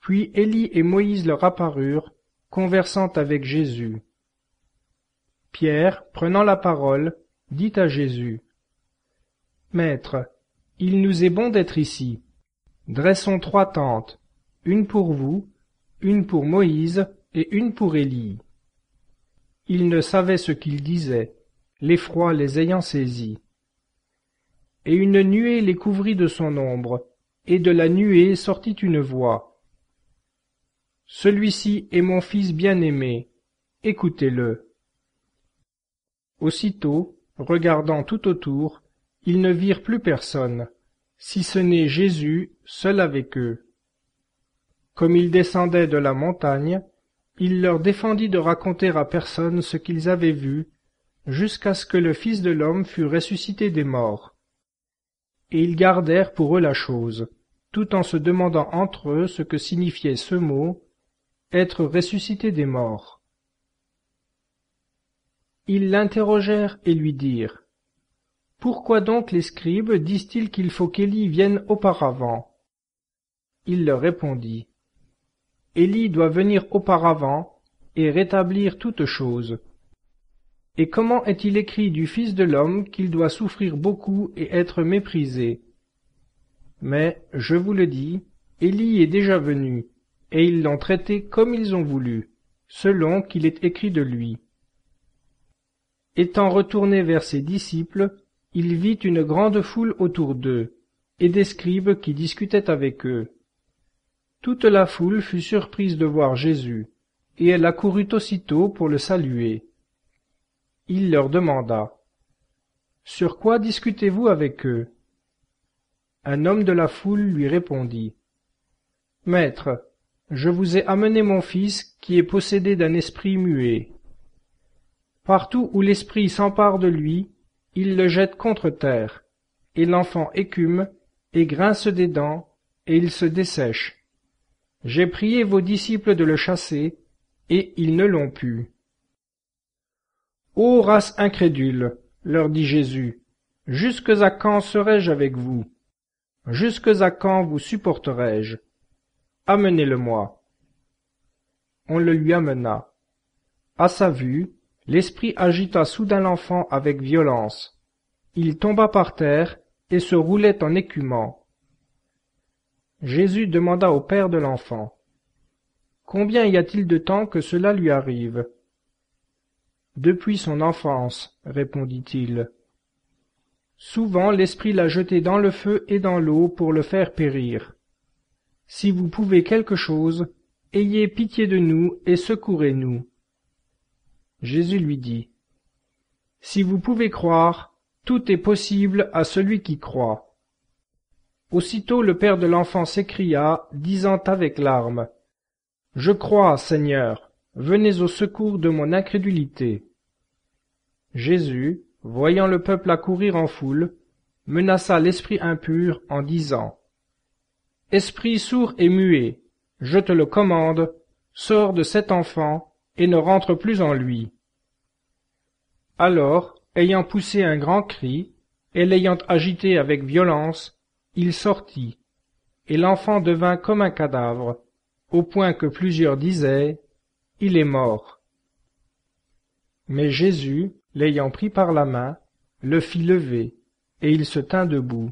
Puis Élie et Moïse leur apparurent, conversant avec Jésus. Pierre, prenant la parole, dit à Jésus : « Maître, il nous est bon d'être ici. Dressons 3 tentes, une pour vous, une pour Moïse et une pour Élie. » Il ne savait ce qu'il disait, l'effroi les ayant saisis. Et une nuée les couvrit de son ombre, et de la nuée sortit une voix. « Celui-ci est mon Fils bien-aimé, écoutez-le. » Aussitôt, regardant tout autour, ils ne virent plus personne, si ce n'est Jésus seul avec eux. Comme ils descendaient de la montagne, il leur défendit de raconter à personne ce qu'ils avaient vu, jusqu'à ce que le Fils de l'homme fût ressuscité des morts. Et ils gardèrent pour eux la chose, tout en se demandant entre eux ce que signifiait ce mot, être ressuscité des morts. Ils l'interrogèrent et lui dirent : « Pourquoi donc les scribes disent-ils qu'il faut qu'Élie vienne auparavant ?» Il leur répondit : « Élie doit venir auparavant et rétablir toutes choses. Et comment est-il écrit du Fils de l'homme qu'il doit souffrir beaucoup et être méprisé ? Mais, je vous le dis, Élie est déjà venu, et ils l'ont traité comme ils ont voulu, selon qu'il est écrit de lui. » Étant retourné vers ses disciples, il vit une grande foule autour d'eux, et des scribes qui discutaient avec eux. Toute la foule fut surprise de voir Jésus, et elle accourut aussitôt pour le saluer. Il leur demanda : « Sur quoi discutez-vous avec eux ? » Un homme de la foule lui répondit : « Maître, je vous ai amené mon fils qui est possédé d'un esprit muet. Partout où l'esprit s'empare de lui, il le jette contre terre, et l'enfant écume, et grince des dents, et il se dessèche. J'ai prié vos disciples de le chasser, et ils ne l'ont pu. » « Ô race incrédule, leur dit Jésus, jusques à quand serai-je avec vous? Jusques à quand vous supporterai-je? Amenez-le-moi. On le lui amena. À sa vue, l'esprit agita soudain l'enfant avec violence. Il tomba par terre et se roulait en écumant. Jésus demanda au père de l'enfant : « Combien y a-t-il de temps que cela lui arrive ? » « Depuis son enfance, répondit-il. Souvent l'esprit l'a jeté dans le feu et dans l'eau pour le faire périr. Si vous pouvez quelque chose, ayez pitié de nous et secourez-nous. Jésus lui dit, si vous pouvez croire, tout est possible à celui qui croit. Aussitôt le père de l'enfant s'écria, disant avec larmes, je crois, Seigneur, venez au secours de mon incrédulité. Jésus, voyant le peuple accourir en foule, menaça l'esprit impur en disant, esprit sourd et muet, je te le commande, sors de cet enfant et ne rentre plus en lui. Alors, ayant poussé un grand cri, et l'ayant agité avec violence, il sortit, et l'enfant devint comme un cadavre, au point que plusieurs disaient, il est mort. Mais Jésus, l'ayant pris par la main, le fit lever, et il se tint debout.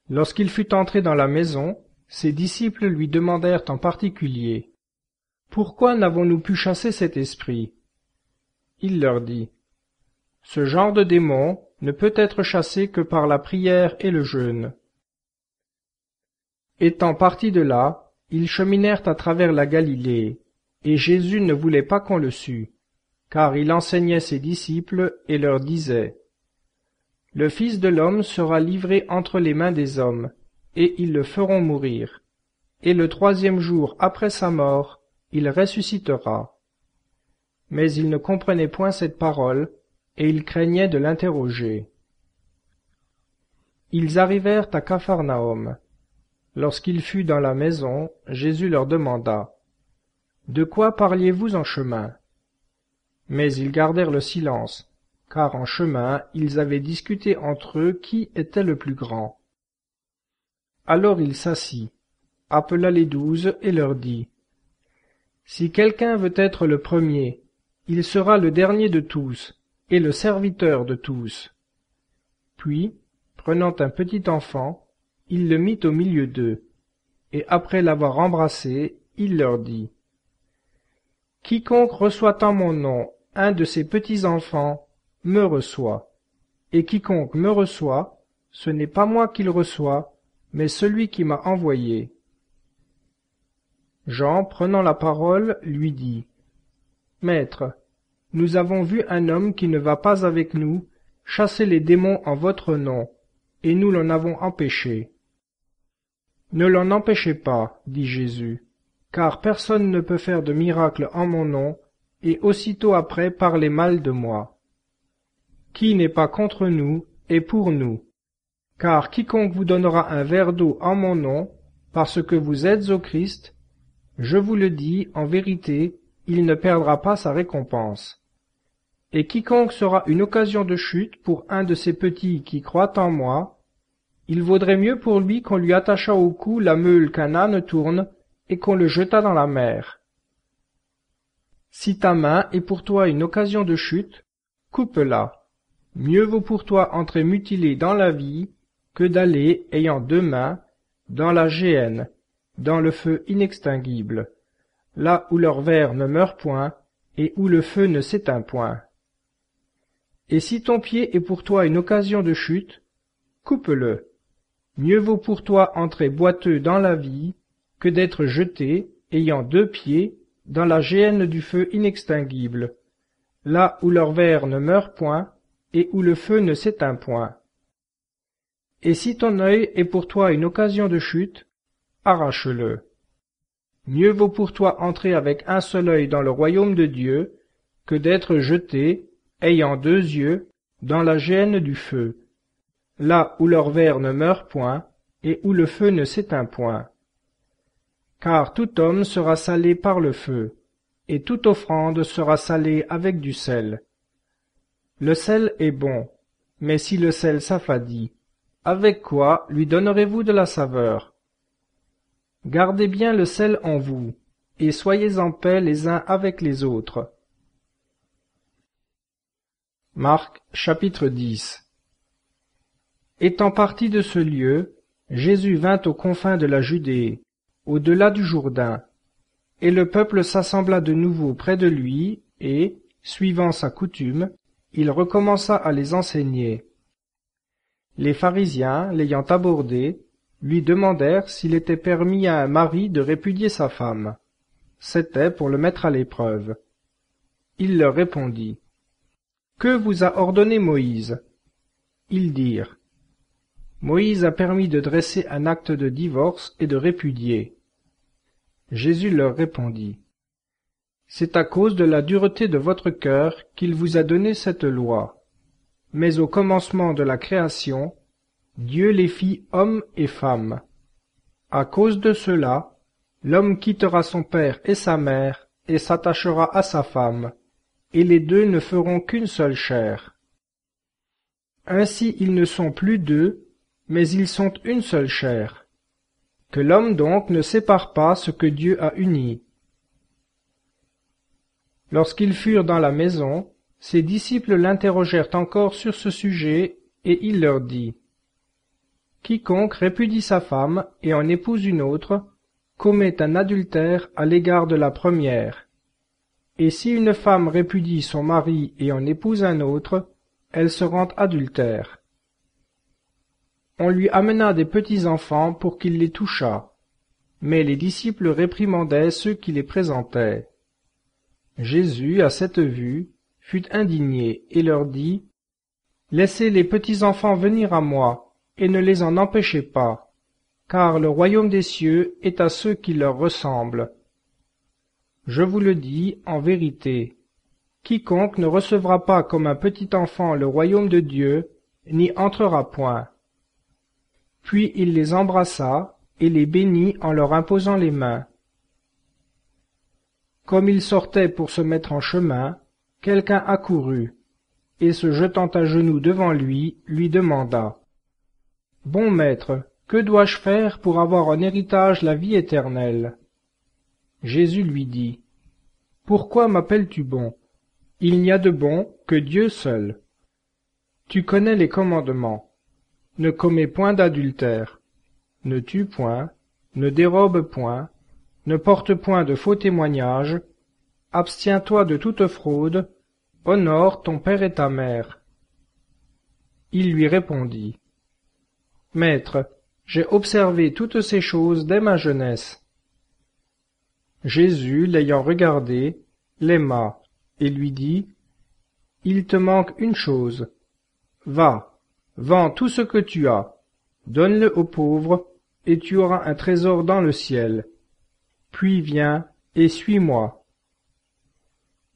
Lorsqu'il fut entré dans la maison, ses disciples lui demandèrent en particulier, pourquoi n'avons-nous pu chasser cet esprit? Il leur dit, ce genre de démon ne peut être chassé que par la prière et le jeûne. Étant partis de là, ils cheminèrent à travers la Galilée, et Jésus ne voulait pas qu'on le sût, car il enseignait ses disciples et leur disait, le Fils de l'homme sera livré entre les mains des hommes, et ils le feront mourir, et le troisième jour après sa mort, il ressuscitera. Mais ils ne comprenaient point cette parole, et ils craignaient de l'interroger. Ils arrivèrent à Capharnaüm. Lorsqu'il fut dans la maison, Jésus leur demanda, « De quoi parliez-vous en chemin ?» Mais ils gardèrent le silence, car en chemin ils avaient discuté entre eux qui était le plus grand. Alors il s'assit, appela les 12 et leur dit, « Si quelqu'un veut être le premier, il sera le dernier de tous, et le serviteur de tous. » Puis, prenant un petit enfant, il le mit au milieu d'eux, et après l'avoir embrassé, il leur dit, « Quiconque reçoit en mon nom un de ces petits enfants, me reçoit, et quiconque me reçoit, ce n'est pas moi qu'il reçoit, mais celui qui m'a envoyé. » Jean, prenant la parole, lui dit, « Maître, nous avons vu un homme qui ne va pas avec nous chasser les démons en votre nom, et nous l'en avons empêché. » « Ne l'en empêchez pas, dit Jésus, car personne ne peut faire de miracle en mon nom, et aussitôt après parler mal de moi. Qui n'est pas contre nous est pour nous, car quiconque vous donnera un verre d'eau en mon nom, parce que vous êtes au Christ, je vous le dis en vérité, il ne perdra pas sa récompense. Et quiconque sera une occasion de chute pour un de ces petits qui croient en moi, il vaudrait mieux pour lui qu'on lui attachât au cou la meule qu'un âne tourne et qu'on le jetât dans la mer. Si ta main est pour toi une occasion de chute, coupe-la. Mieux vaut pour toi entrer mutilé dans la vie que d'aller, ayant 2 mains, dans la géhenne, dans le feu inextinguible, là où leur ver ne meurt point et où le feu ne s'éteint point. Et si ton pied est pour toi une occasion de chute, coupe-le. Mieux vaut pour toi entrer boiteux dans la vie que d'être jeté, ayant 2 pieds, dans la géhenne du feu inextinguible, là où leur ver ne meurt point et où le feu ne s'éteint point. Et si ton œil est pour toi une occasion de chute, arrache-le. Mieux vaut pour toi entrer avec un seul œil dans le royaume de Dieu que d'être jeté, ayant 2 yeux, dans la géhenne du feu, là où leur ver ne meurt point, et où le feu ne s'éteint point. Car tout homme sera salé par le feu, et toute offrande sera salée avec du sel. Le sel est bon, mais si le sel s'affadit, avec quoi lui donnerez-vous de la saveur? Gardez bien le sel en vous, et soyez en paix les uns avec les autres. Marc chapitre 10. Étant parti de ce lieu, Jésus vint aux confins de la Judée, au-delà du Jourdain, et le peuple s'assembla de nouveau près de lui, et, suivant sa coutume, il recommença à les enseigner. Les pharisiens, l'ayant abordé, lui demandèrent s'il était permis à un mari de répudier sa femme. C'était pour le mettre à l'épreuve. Il leur répondit. Que vous a ordonné Moïse? Ils dirent. Moïse a permis de dresser un acte de divorce et de répudier. Jésus leur répondit. C'est à cause de la dureté de votre cœur qu'il vous a donné cette loi. Mais au commencement de la création, Dieu les fit hommes et femmes. À cause de cela, l'homme quittera son père et sa mère et s'attachera à sa femme, et les deux ne feront qu'une seule chair. Ainsi ils ne sont plus deux, mais ils sont une seule chair. Que l'homme donc ne sépare pas ce que Dieu a uni. Lorsqu'ils furent dans la maison, ses disciples l'interrogèrent encore sur ce sujet, et il leur dit. Quiconque répudie sa femme et en épouse une autre, commet un adultère à l'égard de la première. Et si une femme répudie son mari et en épouse un autre, elle se rend adultère. On lui amena des petits enfants pour qu'il les touchât, mais les disciples réprimandaient ceux qui les présentaient. Jésus, à cette vue, fut indigné et leur dit, Laissez les petits enfants venir à moi, et ne les en empêchez pas, car le royaume des cieux est à ceux qui leur ressemblent. Je vous le dis en vérité, quiconque ne recevra pas comme un petit enfant le royaume de Dieu, n'y entrera point. Puis il les embrassa et les bénit en leur imposant les mains. Comme il sortait pour se mettre en chemin, quelqu'un accourut, et se jetant à genoux devant lui, lui demanda. Bon maître, que dois-je faire pour avoir en héritage la vie éternelle? Jésus lui dit. Pourquoi m'appelles-tu bon? Il n'y a de bon que Dieu seul. Tu connais les commandements. Ne commets point d'adultère. Ne tue point. Ne dérobe point. Ne porte point de faux témoignages. Abstiens-toi de toute fraude. Honore ton père et ta mère. Il lui répondit. Maître, j'ai observé toutes ces choses dès ma jeunesse. Jésus, l'ayant regardé, l'aima, et lui dit, Il te manque une chose. Va, vends tout ce que tu as, donne-le aux pauvres, et tu auras un trésor dans le ciel. Puis viens et suis-moi.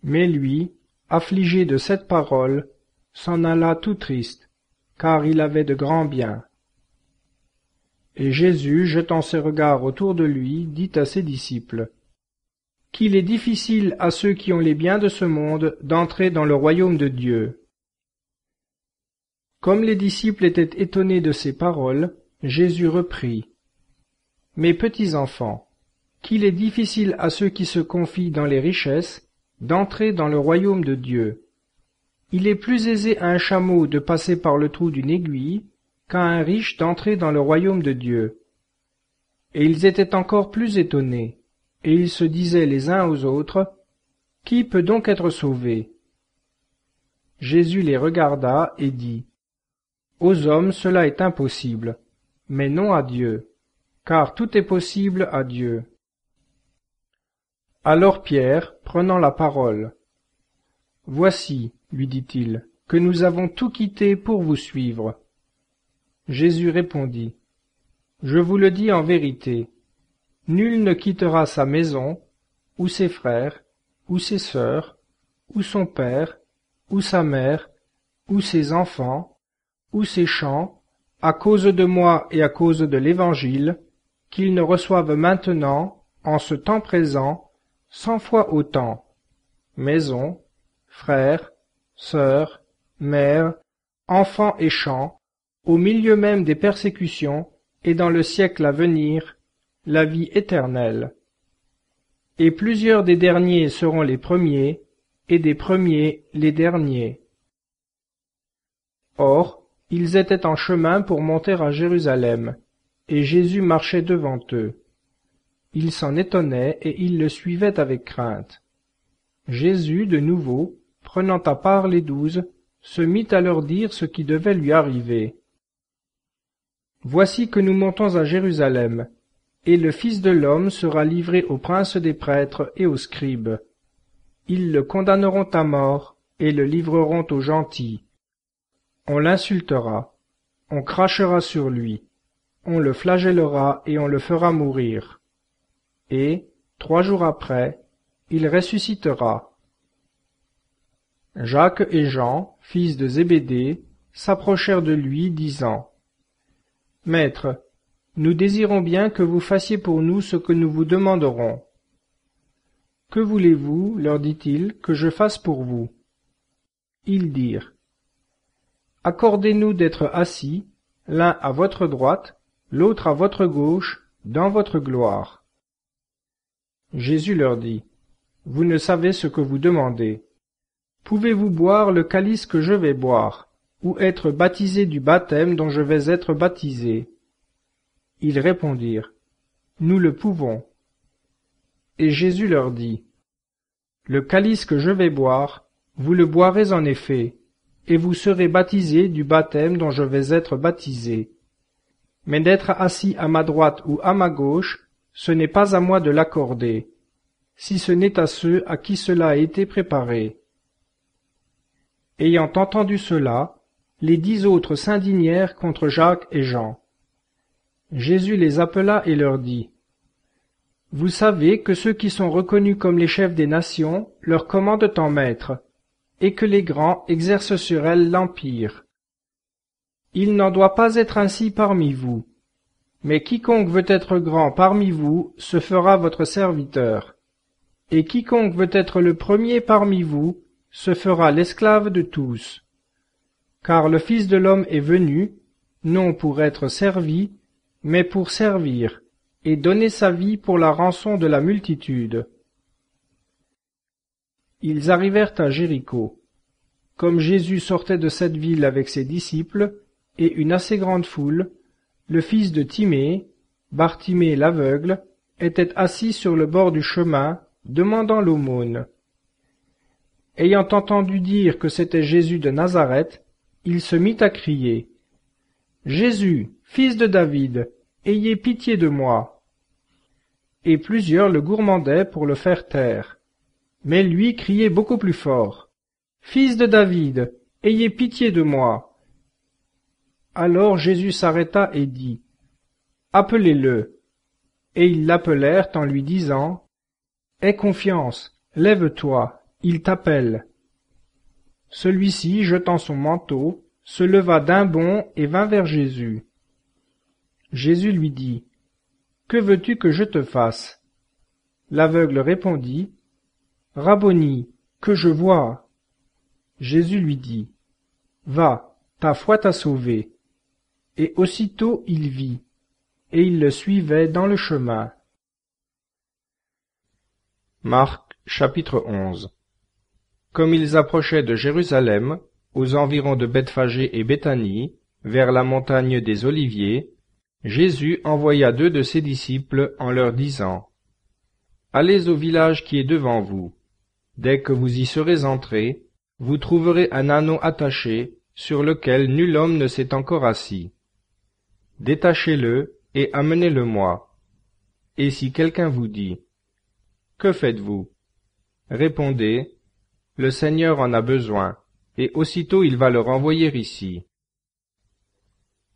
Mais lui, affligé de cette parole, s'en alla tout triste, car il avait de grands biens. Et Jésus, jetant ses regards autour de lui, dit à ses disciples, Qu'il est difficile à ceux qui ont les biens de ce monde d'entrer dans le royaume de Dieu. Comme les disciples étaient étonnés de ces paroles, Jésus reprit. Mes petits enfants, qu'il est difficile à ceux qui se confient dans les richesses d'entrer dans le royaume de Dieu. Il est plus aisé à un chameau de passer par le trou d'une aiguille qu'à un riche d'entrer dans le royaume de Dieu. Et ils étaient encore plus étonnés, et ils se disaient les uns aux autres, Qui peut donc être sauvé? Jésus les regarda et dit, Aux hommes cela est impossible, mais non à Dieu, car tout est possible à Dieu. Alors Pierre, prenant la parole, Voici, lui dit-il, que nous avons tout quitté pour vous suivre. Jésus répondit, Je vous le dis en vérité, nul ne quittera sa maison, ou ses frères, ou ses sœurs, ou son père, ou sa mère, ou ses enfants, ou ses champs, à cause de moi et à cause de l'Évangile, qu'ils ne reçoivent maintenant, en ce temps présent, 100 fois autant, maison, frères, sœurs, mères, enfants et champs, au milieu même des persécutions, et dans le siècle à venir, la vie éternelle. Et plusieurs des derniers seront les premiers, et des premiers les derniers. Or, ils étaient en chemin pour monter à Jérusalem, et Jésus marchait devant eux. Ils s'en étonnaient et ils le suivaient avec crainte. Jésus, de nouveau, prenant à part les 12, se mit à leur dire ce qui devait lui arriver. Voici que nous montons à Jérusalem, et le Fils de l'homme sera livré aux princes des prêtres et aux scribes. Ils le condamneront à mort et le livreront aux gentils. On l'insultera, on crachera sur lui, on le flagellera et on le fera mourir. Et, 3 jours après, il ressuscitera. Jacques et Jean, fils de Zébédée, s'approchèrent de lui, disant : Maître, nous désirons bien que vous fassiez pour nous ce que nous vous demanderons. Que voulez-vous, leur dit-il, que je fasse pour vous ? Ils dirent : Accordez-nous d'être assis, l'un à votre droite, l'autre à votre gauche, dans votre gloire. Jésus leur dit : Vous ne savez ce que vous demandez. Pouvez-vous boire le calice que je vais boire, ou être baptisés du baptême dont je vais être baptisé ? Ils répondirent : Nous le pouvons. Et Jésus leur dit : Le calice que je vais boire, vous le boirez en effet, et vous serez baptisés du baptême dont je vais être baptisé. Mais d'être assis à ma droite ou à ma gauche, ce n'est pas à moi de l'accorder, si ce n'est à ceux à qui cela a été préparé. Ayant entendu cela, les 10 autres s'indignèrent contre Jacques et Jean. Jésus les appela et leur dit : Vous savez que ceux qui sont reconnus comme les chefs des nations leur commandent en maître, et que les grands exercent sur elles l'empire. Il n'en doit pas être ainsi parmi vous. Mais quiconque veut être grand parmi vous se fera votre serviteur. Et quiconque veut être le premier parmi vous se fera l'esclave de tous. Car le Fils de l'homme est venu, non pour être servi, mais pour servir, et donner sa vie pour la rançon de la multitude. Ils arrivèrent à Jéricho. Comme Jésus sortait de cette ville avec ses disciples, et une assez grande foule, le fils de Timée, Bartimée l'aveugle, était assis sur le bord du chemin, demandant l'aumône. Ayant entendu dire que c'était Jésus de Nazareth, il se mit à crier : Jésus, fils de David, ayez pitié de moi. Et plusieurs le gourmandaient pour le faire taire. Mais lui criait beaucoup plus fort : Fils de David, ayez pitié de moi. Alors Jésus s'arrêta et dit : Appelez-le. Et ils l'appelèrent en lui disant : Aie confiance, lève-toi, il t'appelle. Celui-ci, jetant son manteau, se leva d'un bond et vint vers Jésus. Jésus lui dit : Que veux-tu que je te fasse ? L'aveugle répondit : Rabboni, que je voie. Jésus lui dit : Va, ta foi t'a sauvé. Et aussitôt il vit, et il le suivait dans le chemin. Marc chapitre 11. Comme ils approchaient de Jérusalem, aux environs de Bethphagée et Béthanie, vers la montagne des Oliviers, Jésus envoya 2 de ses disciples en leur disant : Allez au village qui est devant vous. Dès que vous y serez entrés, vous trouverez un anneau attaché sur lequel nul homme ne s'est encore assis. Détachez-le et amenez-le-moi. Et si quelqu'un vous dit : Que faites-vous ? Répondez : Le Seigneur en a besoin, et aussitôt il va le renvoyer ici.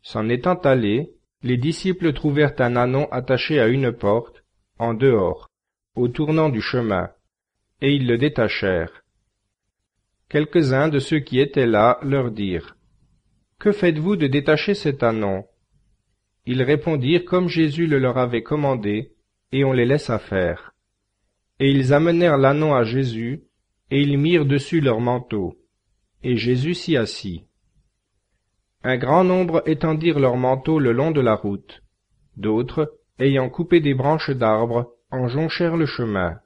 S'en étant allés, les disciples trouvèrent un ânon attaché à une porte, en dehors, au tournant du chemin, et ils le détachèrent. Quelques-uns de ceux qui étaient là leur dirent : Que faites-vous de détacher cet ânon ? Ils répondirent comme Jésus le leur avait commandé, et on les laissa faire. Et ils amenèrent l'ânon à Jésus, et ils mirent dessus leur manteau, et Jésus s'y assit. Un grand nombre étendirent leurs manteaux le long de la route. D'autres, ayant coupé des branches d'arbres, en jonchèrent le chemin.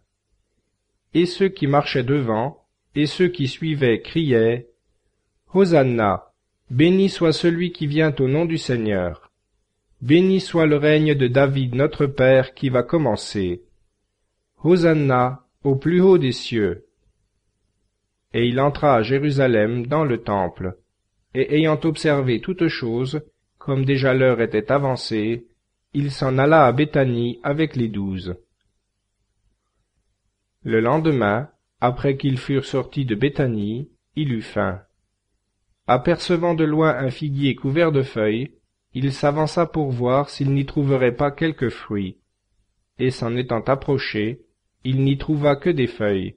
Et ceux qui marchaient devant, et ceux qui suivaient criaient : Hosanna, béni soit celui qui vient au nom du Seigneur. Béni soit le règne de David notre Père qui va commencer. Hosanna au plus haut des cieux. Et il entra à Jérusalem dans le temple, et ayant observé toutes choses, comme déjà l'heure était avancée, il s'en alla à Béthanie avec les 12. Le lendemain, après qu'ils furent sortis de Béthanie, il eut faim. Apercevant de loin un figuier couvert de feuilles, il s'avança pour voir s'il n'y trouverait pas quelque fruit. Et s'en étant approché, il n'y trouva que des feuilles,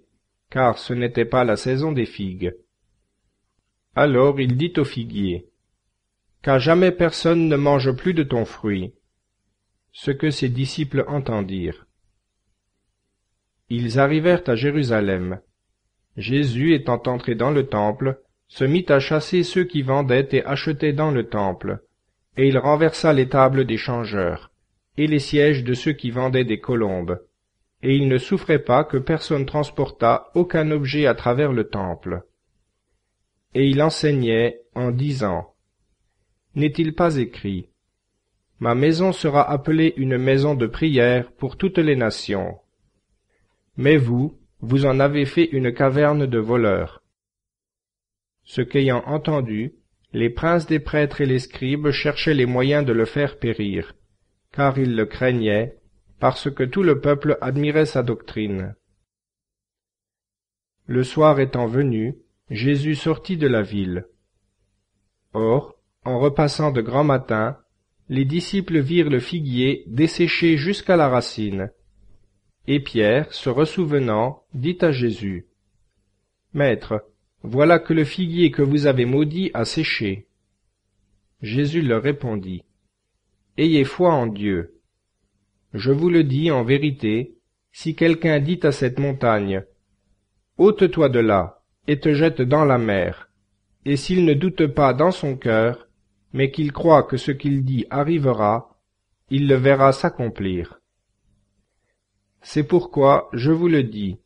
car ce n'était pas la saison des figues. Alors il dit au figuier, « Qu'à jamais personne ne mange plus de ton fruit. » Ce que ses disciples entendirent. Ils arrivèrent à Jérusalem. Jésus, étant entré dans le temple, se mit à chasser ceux qui vendaient et achetaient dans le temple, et il renversa les tables des changeurs, et les sièges de ceux qui vendaient des colombes, et il ne souffrait pas que personne transportât aucun objet à travers le temple. Et il enseignait en disant, « N'est-il pas écrit, « Ma maison sera appelée une maison de prière pour toutes les nations. » Mais vous, vous en avez fait une caverne de voleurs. Ce qu'ayant entendu, les princes des prêtres et les scribes cherchaient les moyens de le faire périr, car ils le craignaient, parce que tout le peuple admirait sa doctrine. Le soir étant venu, Jésus sortit de la ville. Or, en repassant de grand matin, les disciples virent le figuier desséché jusqu'à la racine. Et Pierre, se ressouvenant, dit à Jésus, « Maître, voilà que le figuier que vous avez maudit a séché. » Jésus leur répondit, « Ayez foi en Dieu. Je vous le dis en vérité, si quelqu'un dit à cette montagne, « Ôte-toi de là, et te jette dans la mer, » et s'il ne doute pas dans son cœur, mais qu'il croit que ce qu'il dit arrivera, il le verra s'accomplir. C'est pourquoi, je vous le dis,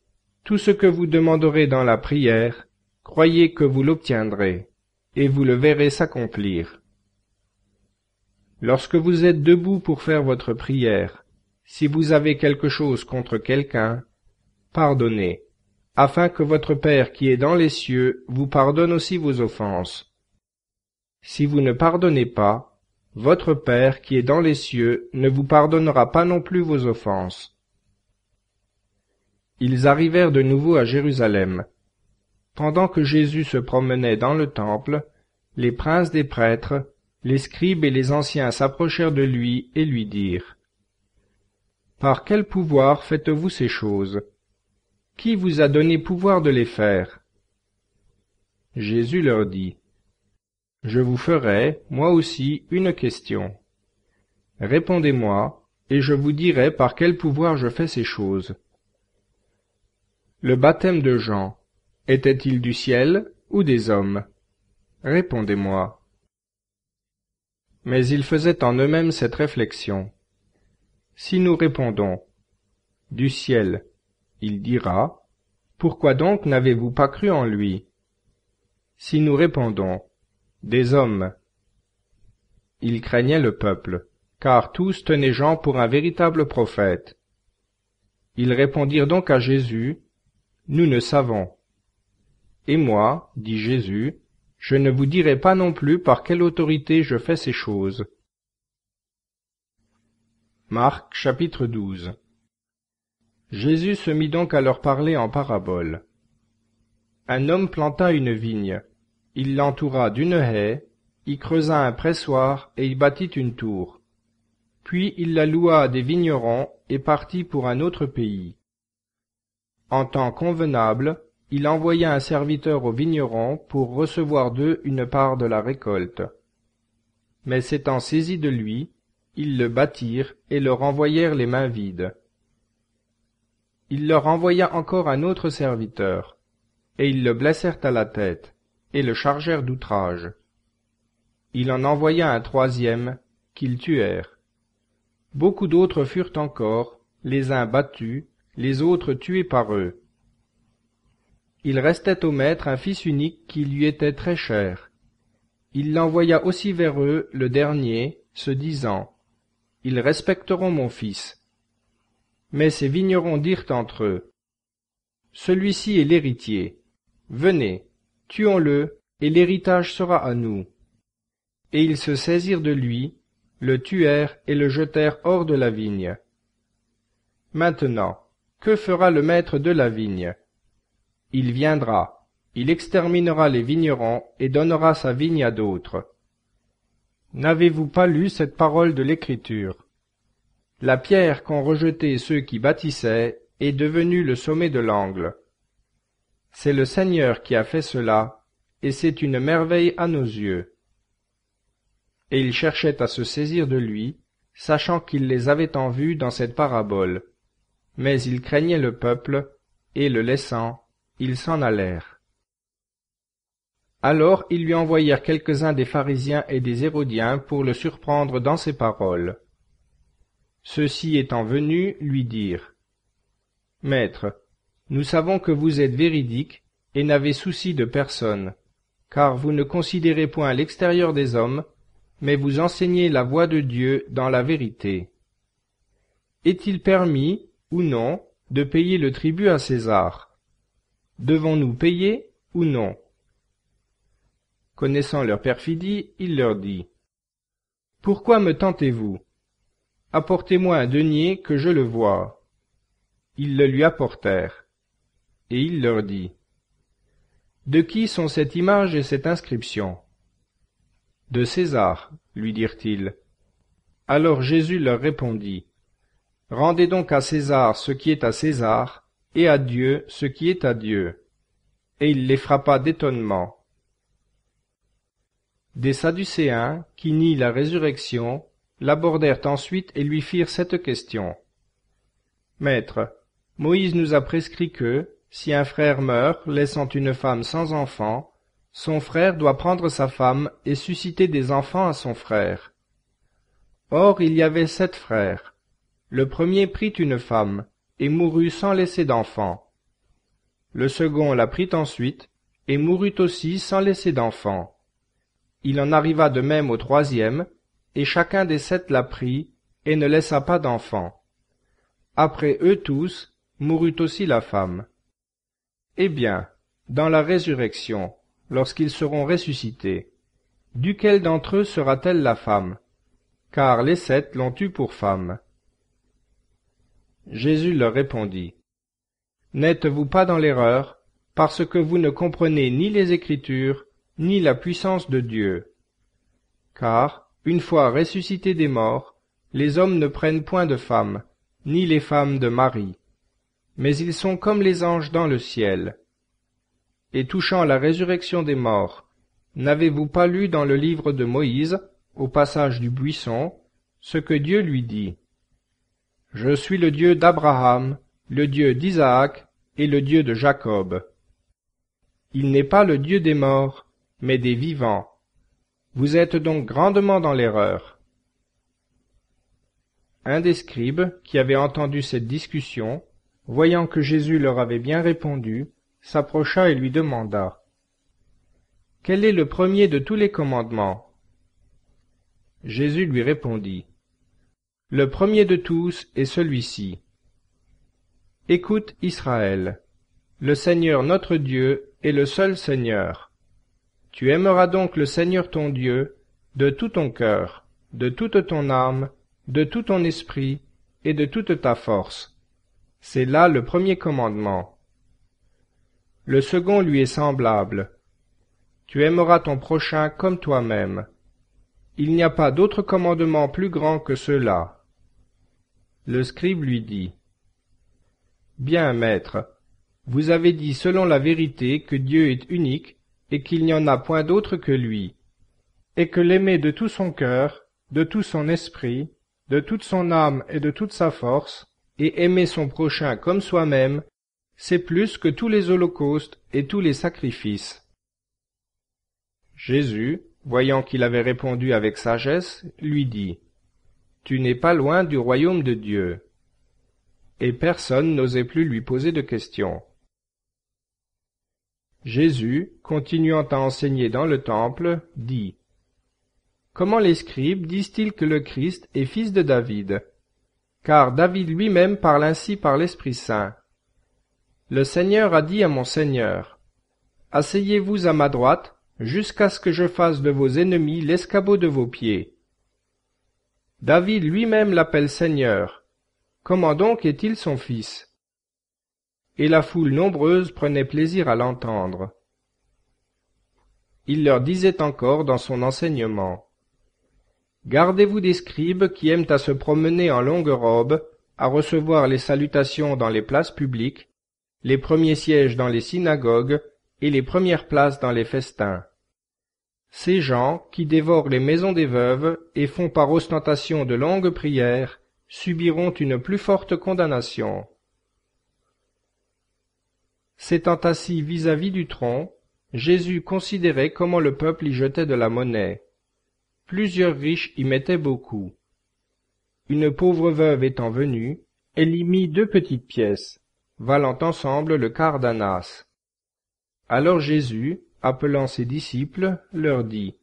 tout ce que vous demanderez dans la prière, croyez que vous l'obtiendrez, et vous le verrez s'accomplir. Lorsque vous êtes debout pour faire votre prière, si vous avez quelque chose contre quelqu'un, pardonnez, afin que votre Père qui est dans les cieux vous pardonne aussi vos offenses. Si vous ne pardonnez pas, votre Père qui est dans les cieux ne vous pardonnera pas non plus vos offenses. Ils arrivèrent de nouveau à Jérusalem. Pendant que Jésus se promenait dans le temple, les princes des prêtres, les scribes et les anciens s'approchèrent de lui et lui dirent, « Par quel pouvoir faites-vous ces choses? Qui vous a donné pouvoir de les faire? » Jésus leur dit, « Je vous ferai, moi aussi, une question. Répondez-moi, et je vous dirai par quel pouvoir je fais ces choses. Le baptême de Jean, était-il du ciel ou des hommes? Répondez-moi. » Mais ils faisaient en eux-mêmes cette réflexion. Si nous répondons « du ciel », il dira « Pourquoi donc n'avez-vous pas cru en lui ?» Si nous répondons « des hommes », il craignait le peuple, car tous tenaient Jean pour un véritable prophète. Ils répondirent donc à Jésus, « Nous ne savons. » Et moi, dit Jésus, je ne vous dirai pas non plus par quelle autorité je fais ces choses. Marc chapitre 12. Jésus se mit donc à leur parler en parabole. Un homme planta une vigne, il l'entoura d'une haie, y creusa un pressoir et y bâtit une tour. Puis il la loua à des vignerons et partit pour un autre pays. En temps convenable, il envoya un serviteur aux vignerons pour recevoir d'eux une part de la récolte. Mais s'étant saisis de lui, ils le battirent et le renvoyèrent les mains vides. Il leur envoya encore un autre serviteur, et ils le blessèrent à la tête, et le chargèrent d'outrage. Il en envoya un troisième, qu'ils tuèrent. Beaucoup d'autres furent encore, les uns battus, les autres tués par eux. Il restait au maître un fils unique qui lui était très cher. Il l'envoya aussi vers eux, le dernier, se disant, « Ils respecteront mon fils. » Mais ces vignerons dirent entre eux, « Celui-ci est l'héritier. Venez, tuons-le, et l'héritage sera à nous. » Et ils se saisirent de lui, le tuèrent et le jetèrent hors de la vigne. Maintenant, que fera le maître de la vigne? Il viendra, il exterminera les vignerons et donnera sa vigne à d'autres. N'avez-vous pas lu cette parole de l'Écriture? La pierre qu'ont rejetée ceux qui bâtissaient est devenue le sommet de l'angle. C'est le Seigneur qui a fait cela, et c'est une merveille à nos yeux. Et ils cherchaient à se saisir de lui, sachant qu'il les avait en vue dans cette parabole. Mais ils craignaient le peuple, et le laissant, ils s'en allèrent. Alors ils lui envoyèrent quelques-uns des pharisiens et des hérodiens pour le surprendre dans ses paroles. Ceux-ci étant venus, lui dirent: Maître, nous savons que vous êtes véridique et n'avez souci de personne, car vous ne considérez point l'extérieur des hommes, mais vous enseignez la voie de Dieu dans la vérité. Est-il permis, ou non, de payer le tribut à César? Devons-nous payer ou non? Connaissant leur perfidie, il leur dit: Pourquoi me tentez-vous? Apportez-moi un denier que je le voie. Ils le lui apportèrent. Et il leur dit: De qui sont cette image et cette inscription? De César, lui dirent-ils. Alors Jésus leur répondit: Rendez donc à César ce qui est à César, et à Dieu ce qui est à Dieu. Et il les frappa d'étonnement. Des Sadducéens, qui nient la résurrection, l'abordèrent ensuite et lui firent cette question. Maître, Moïse nous a prescrit que, si un frère meurt, laissant une femme sans enfant, son frère doit prendre sa femme et susciter des enfants à son frère. Or il y avait 7 frères. Le premier prit une femme, et mourut sans laisser d'enfant. Le second la prit ensuite, et mourut aussi sans laisser d'enfant. Il en arriva de même au troisième, et chacun des 7 la prit, et ne laissa pas d'enfant. Après eux tous, mourut aussi la femme. Eh bien, dans la résurrection, lorsqu'ils seront ressuscités, duquel d'entre eux sera-t-elle la femme? Car les 7 l'ont eue pour femme. Jésus leur répondit: N'êtes-vous pas dans l'erreur, parce que vous ne comprenez ni les Écritures, ni la puissance de Dieu? Car, une fois ressuscités des morts, les hommes ne prennent point de femmes, ni les femmes de mari, mais ils sont comme les anges dans le ciel. Et touchant la résurrection des morts, n'avez-vous pas lu dans le livre de Moïse, au passage du buisson, ce que Dieu lui dit? Je suis le Dieu d'Abraham, le Dieu d'Isaac et le Dieu de Jacob. Il n'est pas le Dieu des morts, mais des vivants. Vous êtes donc grandement dans l'erreur. Un des scribes, qui avait entendu cette discussion, voyant que Jésus leur avait bien répondu, s'approcha et lui demanda: Quel est le premier de tous les commandements? Jésus lui répondit: Le premier de tous est celui-ci. Écoute, Israël, le Seigneur notre Dieu est le seul Seigneur. Tu aimeras donc le Seigneur ton Dieu de tout ton cœur, de toute ton âme, de tout ton esprit et de toute ta force. C'est là le premier commandement. Le second lui est semblable. Tu aimeras ton prochain comme toi-même. Il n'y a pas d'autre commandement plus grand que ceux-là. Le scribe lui dit: Bien, maître, vous avez dit selon la vérité que Dieu est unique et qu'il n'y en a point d'autre que lui, et que l'aimer de tout son cœur, de tout son esprit, de toute son âme et de toute sa force, et aimer son prochain comme soi-même, c'est plus que tous les holocaustes et tous les sacrifices. Jésus, voyant qu'il avait répondu avec sagesse, lui dit: Tu n'es pas loin du royaume de Dieu. Et personne n'osait plus lui poser de questions. Jésus, continuant à enseigner dans le temple, dit: Comment les scribes disent-ils que le Christ est fils de David? Car David lui-même parle ainsi par l'Esprit Saint. Le Seigneur a dit à mon Seigneur: Asseyez-vous à ma droite, jusqu'à ce que je fasse de vos ennemis l'escabeau de vos pieds. David lui-même l'appelle Seigneur. Comment donc est-il son fils? Et la foule nombreuse prenait plaisir à l'entendre. Il leur disait encore dans son enseignement: Gardez-vous des scribes qui aiment à se promener en longue robe, à recevoir les salutations dans les places publiques, les premiers sièges dans les synagogues et les premières places dans les festins. Ces gens, qui dévorent les maisons des veuves et font par ostentation de longues prières, subiront une plus forte condamnation. S'étant assis vis-à-vis du tronc, Jésus considérait comment le peuple y jetait de la monnaie. Plusieurs riches y mettaient beaucoup. Une pauvre veuve étant venue, elle y mit 2 petites pièces, valant ensemble le quart d'ânas. Alors Jésus, appelant ses disciples, leur dit: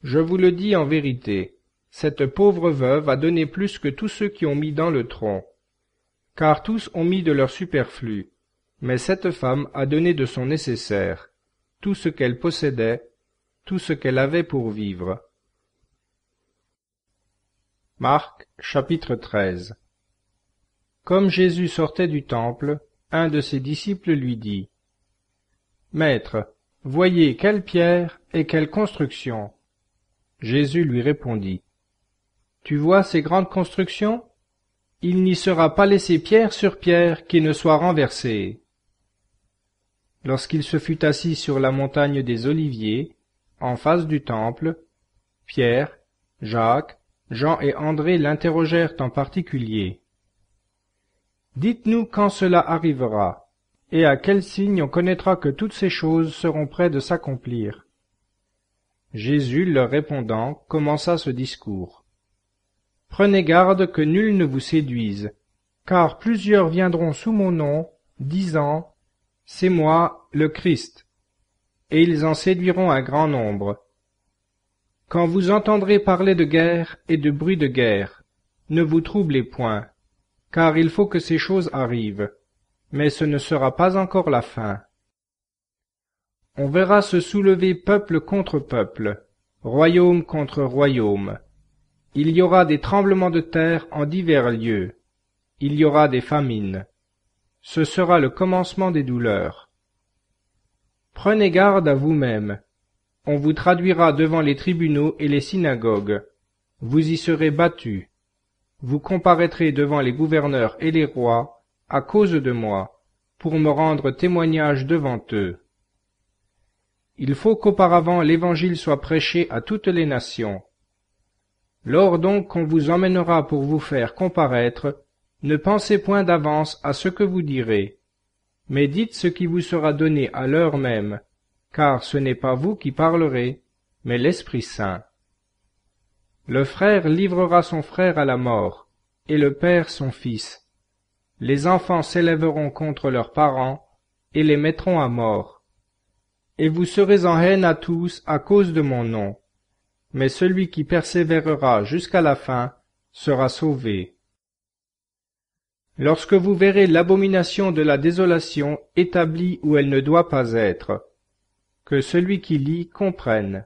Je vous le dis en vérité, cette pauvre veuve a donné plus que tous ceux qui ont mis dans le tronc, car tous ont mis de leur superflu, mais cette femme a donné de son nécessaire, tout ce qu'elle possédait, tout ce qu'elle avait pour vivre. Marc, chapitre 13. Comme Jésus sortait du temple, un de ses disciples lui dit: Maître, voyez quelle pierre et quelle construction. Jésus lui répondit: Tu vois ces grandes constructions? Il n'y sera pas laissé pierre sur pierre qui ne soit renversée. Lorsqu'il se fut assis sur la montagne des Oliviers, en face du temple, Pierre, Jacques, Jean et André l'interrogèrent en particulier. Dites-nous quand cela arrivera, et à quel signe on connaîtra que toutes ces choses seront près de s'accomplir. Jésus, leur répondant, commença ce discours. Prenez garde que nul ne vous séduise, car plusieurs viendront sous mon nom, disant: C'est moi, le Christ, et ils en séduiront un grand nombre. Quand vous entendrez parler de guerre et de bruit de guerre, ne vous troublez point, car il faut que ces choses arrivent, mais ce ne sera pas encore la fin. On verra se soulever peuple contre peuple, royaume contre royaume. Il y aura des tremblements de terre en divers lieux. Il y aura des famines. Ce sera le commencement des douleurs. Prenez garde à vous-même. On vous traduira devant les tribunaux et les synagogues. Vous y serez battus. Vous comparaîtrez devant les gouverneurs et les rois, à cause de moi, pour me rendre témoignage devant eux. Il faut qu'auparavant l'Évangile soit prêché à toutes les nations. Lors donc qu'on vous emmènera pour vous faire comparaître, ne pensez point d'avance à ce que vous direz, mais dites ce qui vous sera donné à l'heure même, car ce n'est pas vous qui parlerez, mais l'Esprit Saint. Le frère livrera son frère à la mort, et le père son fils. Les enfants s'élèveront contre leurs parents, et les mettront à mort. Et vous serez en haine à tous à cause de mon nom. Mais celui qui persévérera jusqu'à la fin sera sauvé. Lorsque vous verrez l'abomination de la désolation établie où elle ne doit pas être, que celui qui lit comprenne.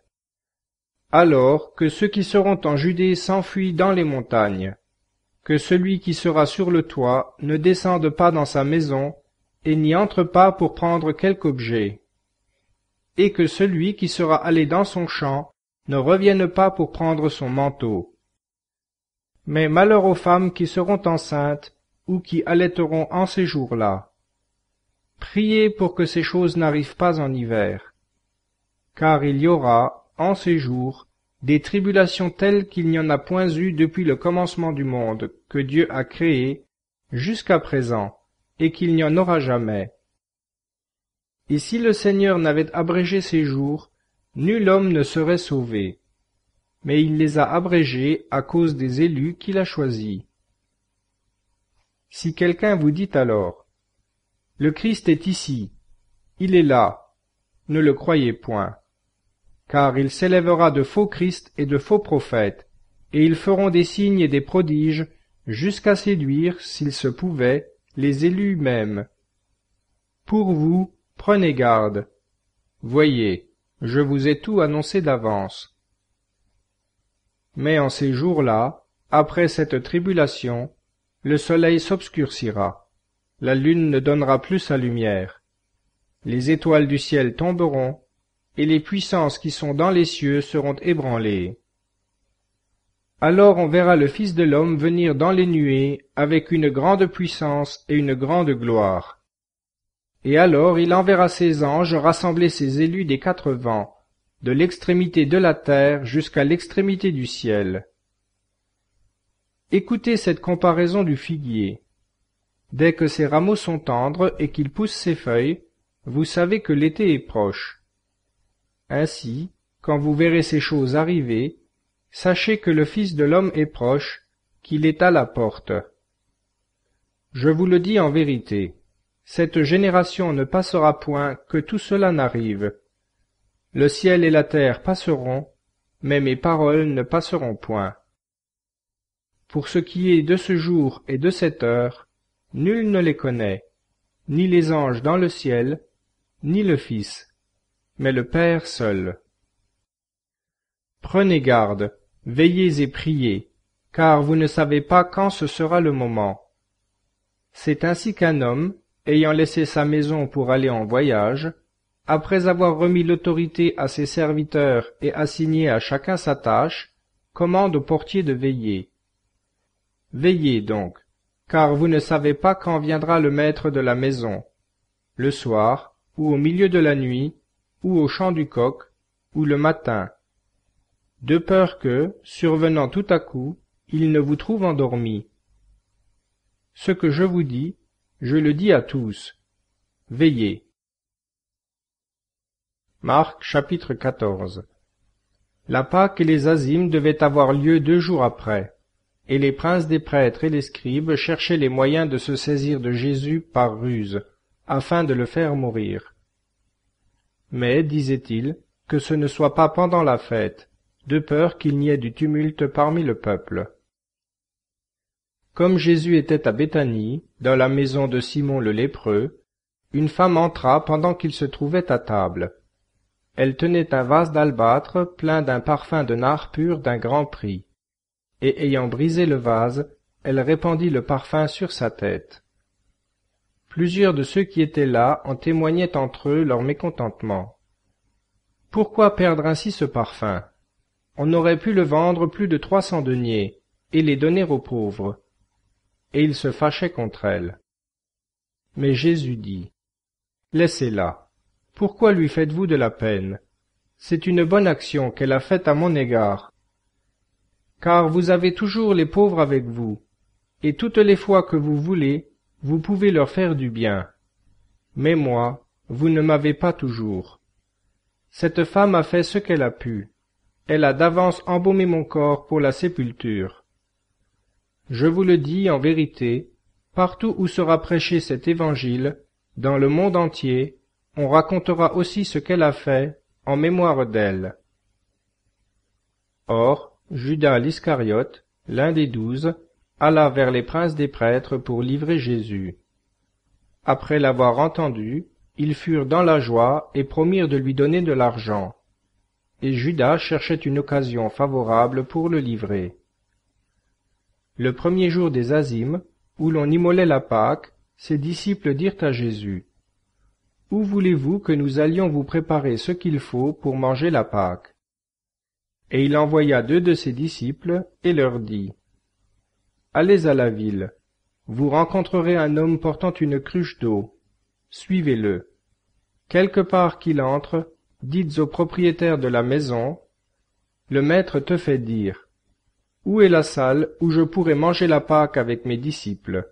Alors que ceux qui seront en Judée s'enfuient dans les montagnes, que celui qui sera sur le toit ne descende pas dans sa maison et n'y entre pas pour prendre quelque objet, et que celui qui sera allé dans son champ ne revienne pas pour prendre son manteau. Mais malheur aux femmes qui seront enceintes ou qui allaiteront en ces jours-là. Priez pour que ces choses n'arrivent pas en hiver, car il y aura, en ces jours, des tribulations telles qu'il n'y en a point eu depuis le commencement du monde que Dieu a créé jusqu'à présent, et qu'il n'y en aura jamais. Et si le Seigneur n'avait abrégé ces jours, nul homme ne serait sauvé. Mais il les a abrégés à cause des élus qu'il a choisis. Si quelqu'un vous dit alors: Le Christ est ici, il est là, ne le croyez point. Car il s'élèvera de faux Christ et de faux prophètes, et ils feront des signes et des prodiges, jusqu'à séduire, s'il se pouvait, les élus mêmes. Pour vous, prenez garde. Voyez, je vous ai tout annoncé d'avance. Mais en ces jours-là, après cette tribulation, le soleil s'obscurcira, la lune ne donnera plus sa lumière, les étoiles du ciel tomberont, et les puissances qui sont dans les cieux seront ébranlées. Alors on verra le Fils de l'homme venir dans les nuées avec une grande puissance et une grande gloire. Et alors il enverra ses anges rassembler ses élus des 4 vents, de l'extrémité de la terre jusqu'à l'extrémité du ciel. Écoutez cette comparaison du figuier. Dès que ses rameaux sont tendres et qu'il pousse ses feuilles, vous savez que l'été est proche. Ainsi, quand vous verrez ces choses arriver, sachez que le Fils de l'homme est proche, qu'il est à la porte. Je vous le dis en vérité, cette génération ne passera point que tout cela n'arrive. Le ciel et la terre passeront, mais mes paroles ne passeront point. Pour ce qui est de ce jour et de cette heure, nul ne les connaît, ni les anges dans le ciel, ni le Fils, mais le Père seul. Prenez garde, veillez et priez, car vous ne savez pas quand ce sera le moment. C'est ainsi qu'un homme, ayant laissé sa maison pour aller en voyage, après avoir remis l'autorité à ses serviteurs et assigné à chacun sa tâche, commande au portier de veiller. Veillez donc, car vous ne savez pas quand viendra le maître de la maison, le soir, ou au milieu de la nuit, ou au chant du coq, ou le matin, de peur que, survenant tout à coup, il ne vous trouve endormi. Ce que je vous dis, je le dis à tous. Veillez. Marc chapitre 14. La Pâque et les Azymes devaient avoir lieu 2 jours après, et les princes des prêtres et les scribes cherchaient les moyens de se saisir de Jésus par ruse, afin de le faire mourir. Mais, disaient-ils, que ce ne soit pas pendant la fête, de peur qu'il n'y ait du tumulte parmi le peuple. Comme Jésus était à Béthanie, dans la maison de Simon le lépreux, une femme entra pendant qu'il se trouvait à table. Elle tenait un vase d'albâtre plein d'un parfum de nard pur d'un grand prix, et ayant brisé le vase, elle répandit le parfum sur sa tête. Plusieurs de ceux qui étaient là en témoignaient entre eux leur mécontentement. Pourquoi perdre ainsi ce parfum? On aurait pu le vendre plus de 300 deniers, et les donner aux pauvres. Et ils se fâchaient contre elle. Mais Jésus dit, « Laissez-la. Pourquoi lui faites-vous de la peine? C'est une bonne action qu'elle a faite à mon égard. Car vous avez toujours les pauvres avec vous, et toutes les fois que vous voulez, vous pouvez leur faire du bien. Mais moi, vous ne m'avez pas toujours. Cette femme a fait ce qu'elle a pu. Elle a d'avance embaumé mon corps pour la sépulture. Je vous le dis en vérité, partout où sera prêché cet évangile, dans le monde entier, on racontera aussi ce qu'elle a fait, en mémoire d'elle. » Or, Judas l'Iscariote, l'un des 12, alla vers les princes des prêtres pour livrer Jésus. Après l'avoir entendu, ils furent dans la joie et promirent de lui donner de l'argent. Et Judas cherchait une occasion favorable pour le livrer. Le premier jour des Azymes, où l'on immolait la Pâque, ses disciples dirent à Jésus, « Où voulez-vous que nous allions vous préparer ce qu'il faut pour manger la Pâque ?» Et il envoya 2 de ses disciples et leur dit, « Allez à la ville, vous rencontrerez un homme portant une cruche d'eau, suivez-le. Quelque part qu'il entre, dites au propriétaire de la maison, « Le maître te fait dire, où est la salle où je pourrai manger la Pâque avec mes disciples ?»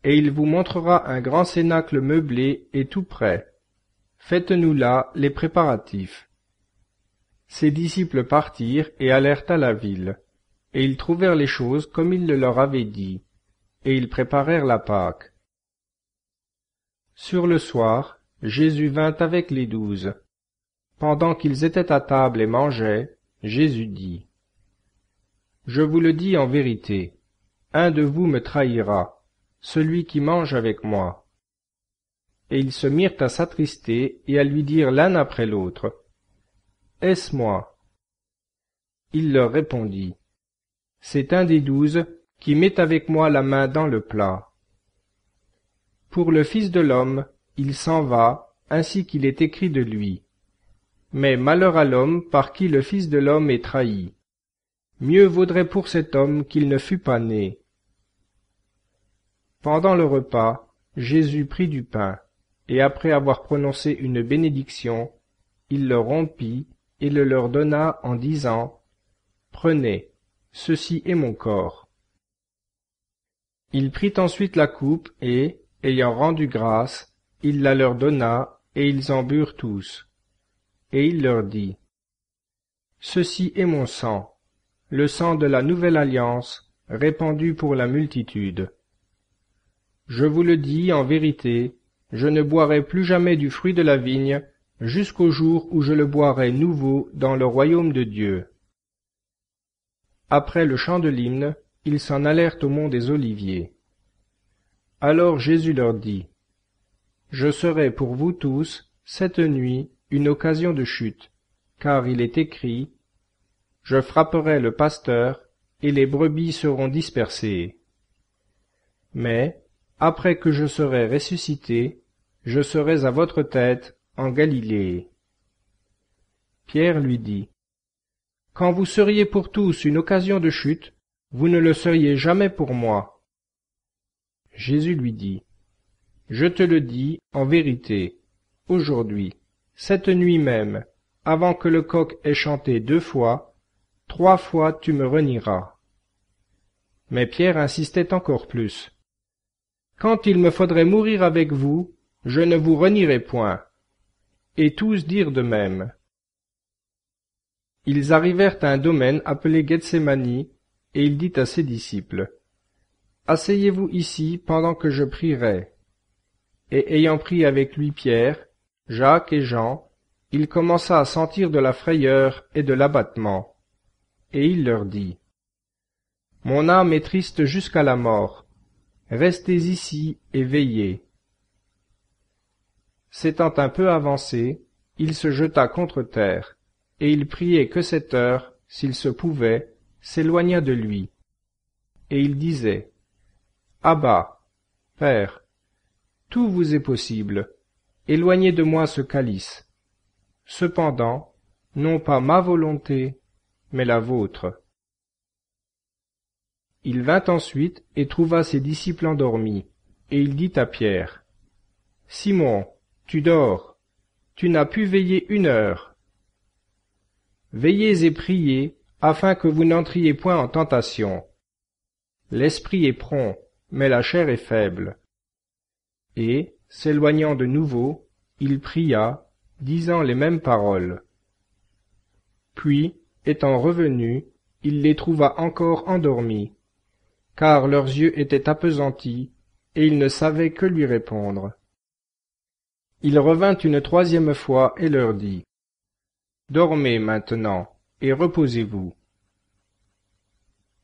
Et il vous montrera un grand cénacle meublé et tout prêt. Faites-nous là les préparatifs. Ses disciples partirent et allèrent à la ville, et ils trouvèrent les choses comme il le leur avait dit, et ils préparèrent la Pâque. Sur le soir, Jésus vint avec les 12. Pendant qu'ils étaient à table et mangeaient, Jésus dit, « Je vous le dis en vérité, un de vous me trahira, celui qui mange avec moi. » Et ils se mirent à s'attrister et à lui dire l'un après l'autre, Est-ce moi? Il leur répondit, c'est un des 12 qui met avec moi la main dans le plat. Pour le Fils de l'homme, il s'en va, ainsi qu'il est écrit de lui. Mais malheur à l'homme par qui le Fils de l'homme est trahi. Mieux vaudrait pour cet homme qu'il ne fût pas né. Pendant le repas, Jésus prit du pain, et après avoir prononcé une bénédiction, il le rompit et le leur donna en disant, « Prenez, ceci est mon corps. » Il prit ensuite la coupe et, ayant rendu grâce, il la leur donna, et ils en burent tous. Et il leur dit, « Ceci est mon sang, le sang de la nouvelle alliance, répandu pour la multitude. Je vous le dis en vérité, je ne boirai plus jamais du fruit de la vigne, jusqu'au jour où je le boirai nouveau dans le royaume de Dieu. » Après le chant de l'hymne, ils s'en allèrent au mont des Oliviers. Alors Jésus leur dit, « Je serai pour vous tous, cette nuit, une occasion de chute, car il est écrit, « Je frapperai le pasteur, et les brebis seront dispersées. » Mais, après que je serai ressuscité, je serai à votre tête en Galilée. Pierre lui dit, « Quand vous seriez pour tous une occasion de chute, vous ne le seriez jamais pour moi. » Jésus lui dit, « Je te le dis en vérité, aujourd'hui, cette nuit même, avant que le coq ait chanté 2 fois, 3 fois tu me renieras. » Mais Pierre insistait encore plus. « Quand il me faudrait mourir avec vous, je ne vous renierai point. » Et tous dirent de même. Ils arrivèrent à un domaine appelé Gethsémani, et il dit à ses disciples, « Asseyez-vous ici pendant que je prierai. » Et ayant pris avec lui Pierre, Jacques et Jean, il commença à sentir de la frayeur et de l'abattement. Et il leur dit, « Mon âme est triste jusqu'à la mort. Restez ici et veillez. » S'étant un peu avancé, il se jeta contre terre, et il priait que cette heure, s'il se pouvait, s'éloignât de lui. Et il disait, « Abba, Père, tout vous est possible, éloignez de moi ce calice. Cependant, non pas ma volonté, mais la vôtre. » Il vint ensuite et trouva ses disciples endormis, et il dit à Pierre, « Simon, tu dors, tu n'as pu veiller 1 heure. Veillez et priez, afin que vous n'entriez point en tentation. L'esprit est prompt, mais la chair est faible. » Et, s'éloignant de nouveau, il pria, disant les mêmes paroles. Puis, étant revenu, il les trouva encore endormis, car leurs yeux étaient appesantis, et ils ne savaient que lui répondre. Il revint une 3e fois et leur dit, « Dormez maintenant, et reposez-vous.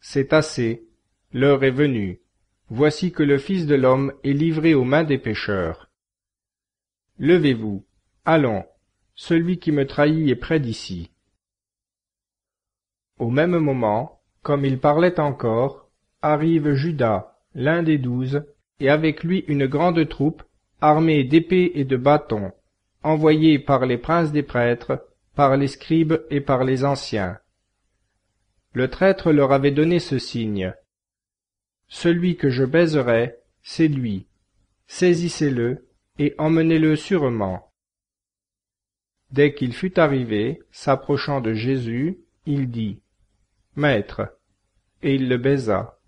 C'est assez, l'heure est venue. Voici que le Fils de l'homme est livré aux mains des pécheurs. Levez-vous, allons, celui qui me trahit est près d'ici. » Au même moment, comme il parlait encore, arrive Judas, l'un des 12, et avec lui une grande troupe, armée d'épées et de bâtons, envoyée par les princes des prêtres, par les scribes et par les anciens. Le traître leur avait donné ce signe. « Celui que je baiserai, c'est lui. Saisissez-le et emmenez-le sûrement. » Dès qu'il fut arrivé, s'approchant de Jésus, il dit, « Maître !» et il le baisa.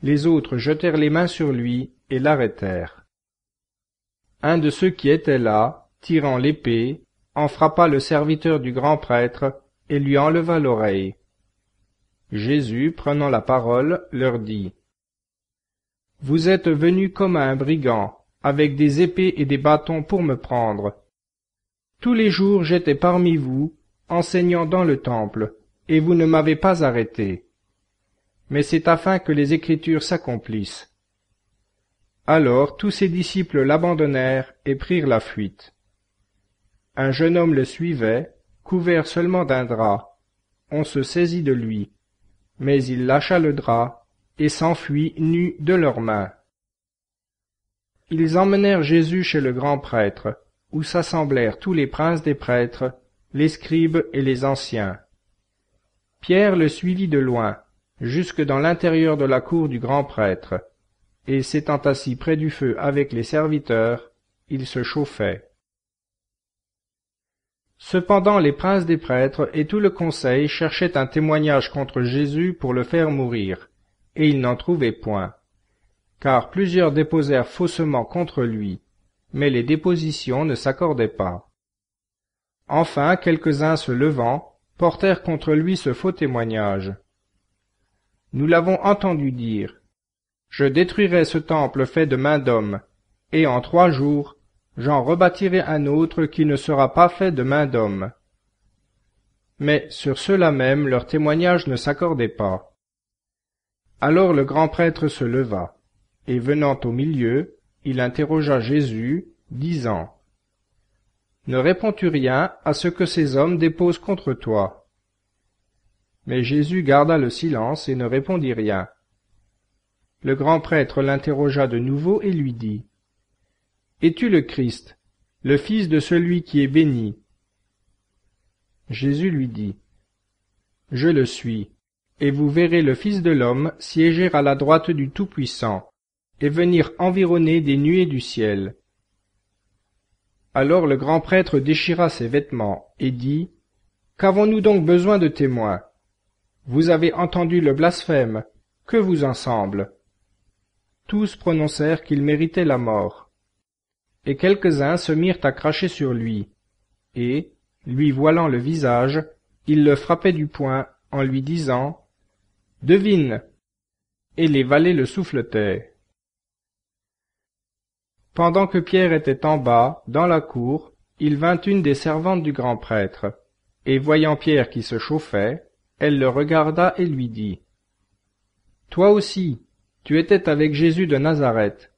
Les autres jetèrent les mains sur lui et l'arrêtèrent. Un de ceux qui étaient là, tirant l'épée, en frappa le serviteur du grand prêtre et lui enleva l'oreille. Jésus, prenant la parole, leur dit, « Vous êtes venus comme à un brigand, avec des épées et des bâtons pour me prendre. Tous les jours j'étais parmi vous, enseignant dans le temple, et vous ne m'avez pas arrêté. Mais c'est afin que les Écritures s'accomplissent. » Alors tous ses disciples l'abandonnèrent et prirent la fuite. Un jeune homme le suivait, couvert seulement d'un drap. On se saisit de lui, mais il lâcha le drap et s'enfuit nu de leurs mains. Ils emmenèrent Jésus chez le grand prêtre, où s'assemblèrent tous les princes des prêtres, les scribes et les anciens. Pierre le suivit de loin, jusque dans l'intérieur de la cour du grand prêtre, et s'étant assis près du feu avec les serviteurs, il se chauffait. Cependant les princes des prêtres et tout le conseil cherchaient un témoignage contre Jésus pour le faire mourir, et ils n'en trouvaient point. Car plusieurs déposèrent faussement contre lui, mais les dépositions ne s'accordaient pas. Enfin, quelques-uns se levant, portèrent contre lui ce faux témoignage. Nous l'avons entendu dire, « Je détruirai ce temple fait de main d'homme, et en 3 jours, j'en rebâtirai un autre qui ne sera pas fait de main d'homme. » Mais sur ceux-là même leur témoignage ne s'accordait pas. Alors le grand prêtre se leva, et venant au milieu, il interrogea Jésus, disant, « Ne réponds-tu rien à ce que ces hommes déposent contre toi ?» Mais Jésus garda le silence et ne répondit rien. Le grand prêtre l'interrogea de nouveau et lui dit, « Es-tu le Christ, le Fils de celui qui est béni ?» Jésus lui dit, « Je le suis, et vous verrez le Fils de l'homme siéger à la droite du Tout-Puissant, et venir environner des nuées du ciel. » Alors le grand prêtre déchira ses vêtements, et dit, « Qu'avons-nous donc besoin de témoins? Vous avez entendu le blasphème, que vous en semble ?» Tous prononcèrent qu'il méritait la mort. Et quelques-uns se mirent à cracher sur lui, et, lui voilant le visage, ils le frappaient du poing en lui disant, « Devine !» Et les valets le souffletaient. Pendant que Pierre était en bas, dans la cour, il vint une des servantes du grand prêtre, et voyant Pierre qui se chauffait, elle le regarda et lui dit, « Toi aussi, tu étais avec Jésus de Nazareth. »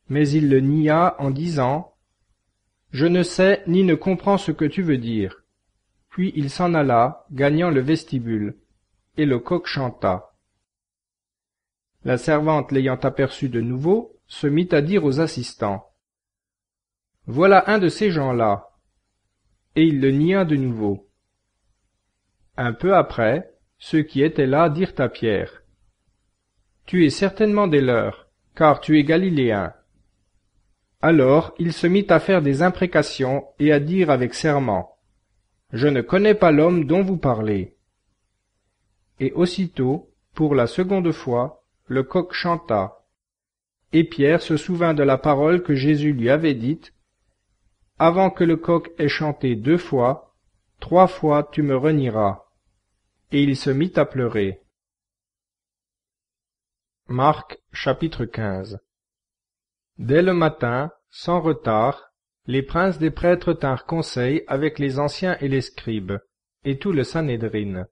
Mais il le nia en disant, « Je ne sais ni ne comprends ce que tu veux dire. » Puis il s'en alla, gagnant le vestibule, et le coq chanta. La servante l'ayant aperçu de nouveau, se mit à dire aux assistants, « Voilà un de ces gens-là. » Et il le nia de nouveau. Un peu après, ceux qui étaient là dirent à Pierre, « Tu es certainement des leurs, car tu es galiléen. » Alors il se mit à faire des imprécations et à dire avec serment, « Je ne connais pas l'homme dont vous parlez. » Et aussitôt, pour la seconde fois, le coq chanta. Et Pierre se souvint de la parole que Jésus lui avait dite, « Avant que le coq ait chanté 2 fois, 3 fois tu me renieras. » Et il se mit à pleurer. Marc chapitre 15. Dès le matin, sans retard, les princes des prêtres tinrent conseil avec les anciens et les scribes, et tout le Sanhédrin.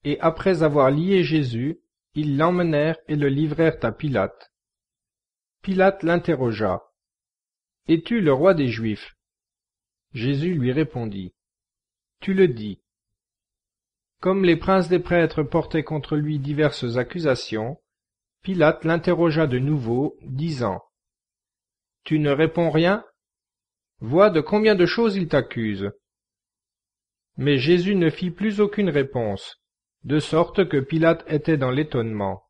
Et après avoir lié Jésus, ils l'emmenèrent et le livrèrent à Pilate. Pilate l'interrogea. « Es-tu le roi des Juifs ?» Jésus lui répondit. « Tu le dis. » Comme les princes des prêtres portaient contre lui diverses accusations, Pilate l'interrogea de nouveau, disant, « Tu ne réponds rien? Vois de combien de choses il t'accuse. » Mais Jésus ne fit plus aucune réponse, de sorte que Pilate était dans l'étonnement.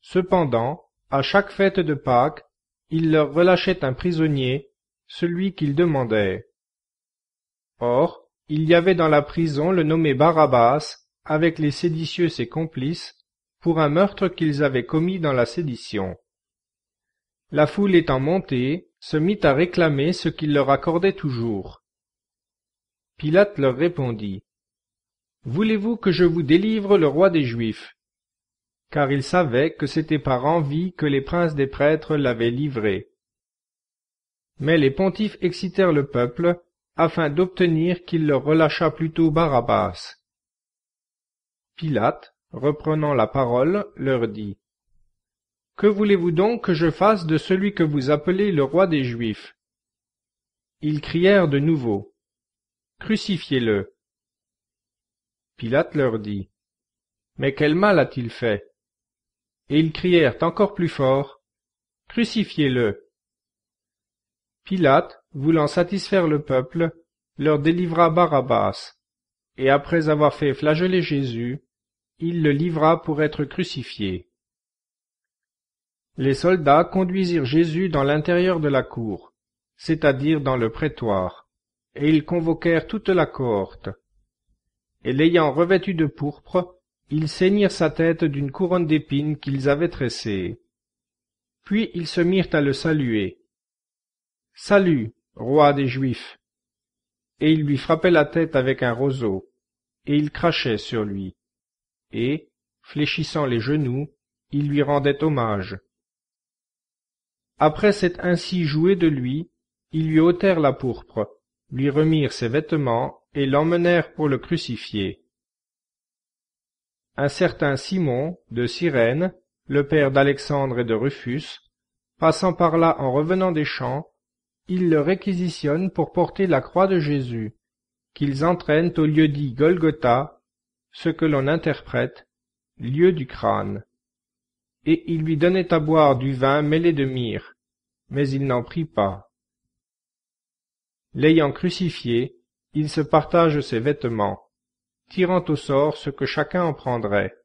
Cependant, à chaque fête de Pâques, il leur relâchait un prisonnier, celui qu'ils demandaient. Or, il y avait dans la prison le nommé Barabbas, avec les séditieux ses complices, pour un meurtre qu'ils avaient commis dans la sédition. La foule étant montée, se mit à réclamer ce qu'il leur accordait toujours. Pilate leur répondit, « Voulez-vous que je vous délivre le roi des Juifs ?» Car il savait que c'était par envie que les princes des prêtres l'avaient livré. Mais les pontifes excitèrent le peuple, afin d'obtenir qu'il leur relâchât plutôt Barabbas. Pilate, reprenant la parole, leur dit, « Que voulez-vous donc que je fasse de celui que vous appelez le roi des Juifs ?» Ils crièrent de nouveau, « Crucifiez-le. Pilate leur dit, Mais quel mal a-t-il fait? Et ils crièrent encore plus fort, Crucifiez-le. Pilate, voulant satisfaire le peuple, leur délivra Barabbas, et après avoir fait flageller Jésus, il le livra pour être crucifié. Les soldats conduisirent Jésus dans l'intérieur de la cour, c'est-à-dire dans le prétoire, et ils convoquèrent toute la cohorte. Et l'ayant revêtu de pourpre, ils ceignirent sa tête d'une couronne d'épines qu'ils avaient tressée. Puis ils se mirent à le saluer. « Salut, roi des Juifs !» Et ils lui frappaient la tête avec un roseau, et ils crachaient sur lui. Et, fléchissant les genoux, ils lui rendaient hommage. Après s'être ainsi joué de lui, ils lui ôtèrent la pourpre, lui remirent ses vêtements et l'emmenèrent pour le crucifier. Un certain Simon, de Cyrène, le père d'Alexandre et de Rufus, passant par là en revenant des champs, ils le réquisitionnent pour porter la croix de Jésus, qu'ils entraînent au lieu dit Golgotha, ce que l'on interprète, lieu du crâne. Et ils lui donnaient à boire du vin mêlé de myrrhe, mais il n'en prit pas. L'ayant crucifié, ils se partagent ses vêtements, tirant au sort ce que chacun en prendrait.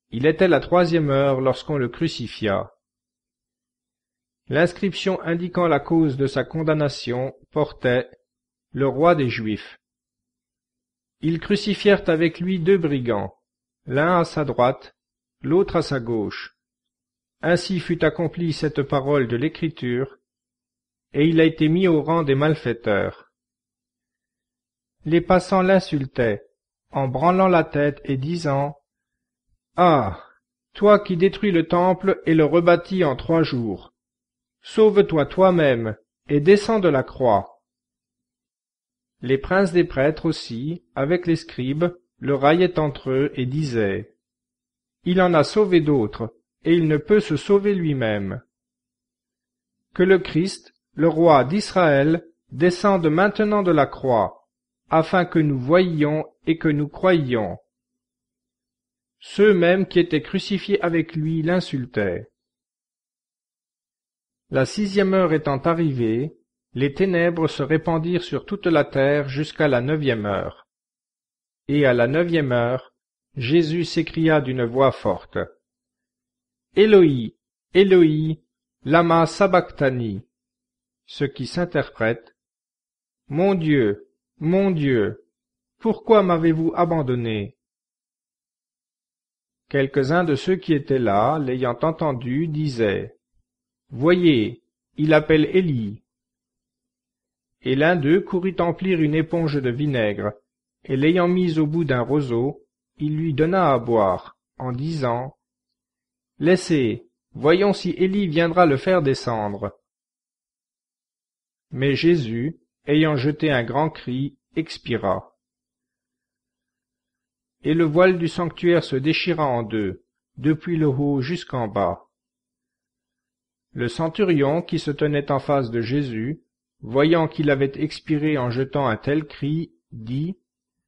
Il était la 3e heure lorsqu'on le crucifia. L'inscription indiquant la cause de sa condamnation portait « Le roi des Juifs ». Ils crucifièrent avec lui 2 brigands, l'un à sa droite, l'autre à sa gauche. Ainsi fut accomplie cette parole de l'Écriture, et il a été mis au rang des malfaiteurs. Les passants l'insultaient, en branlant la tête et disant « Ah, toi qui détruis le temple et le rebâtis en 3 jours, sauve-toi toi-même et descends de la croix. » Les princes des prêtres aussi, avec les scribes, le raillaient entre eux et disaient « Il en a sauvé d'autres, et il ne peut se sauver lui-même. » Que le Christ, le roi d'Israël, descende maintenant de la croix, afin que nous voyions et que nous croyions. Ceux mêmes qui étaient crucifiés avec lui l'insultaient. La 6e heure étant arrivée, les ténèbres se répandirent sur toute la terre jusqu'à la 9e heure. Et à la 9e heure, Jésus s'écria d'une voix forte. « Éloi, Éloi, lama sabachthani » ce qui s'interprète « Mon Dieu, pourquoi m'avez-vous abandonné ?» Quelques-uns de ceux qui étaient là, l'ayant entendu, disaient « Voyez, il appelle Élie. » Et l'un d'eux courut emplir une éponge de vinaigre, et l'ayant mise au bout d'un roseau, il lui donna à boire, en disant « Laissez, voyons si Élie viendra le faire descendre. » Mais Jésus, ayant jeté un grand cri, expira. Et le voile du sanctuaire se déchira en 2, depuis le haut jusqu'en bas. Le centurion qui se tenait en face de Jésus, voyant qu'il avait expiré en jetant un tel cri, dit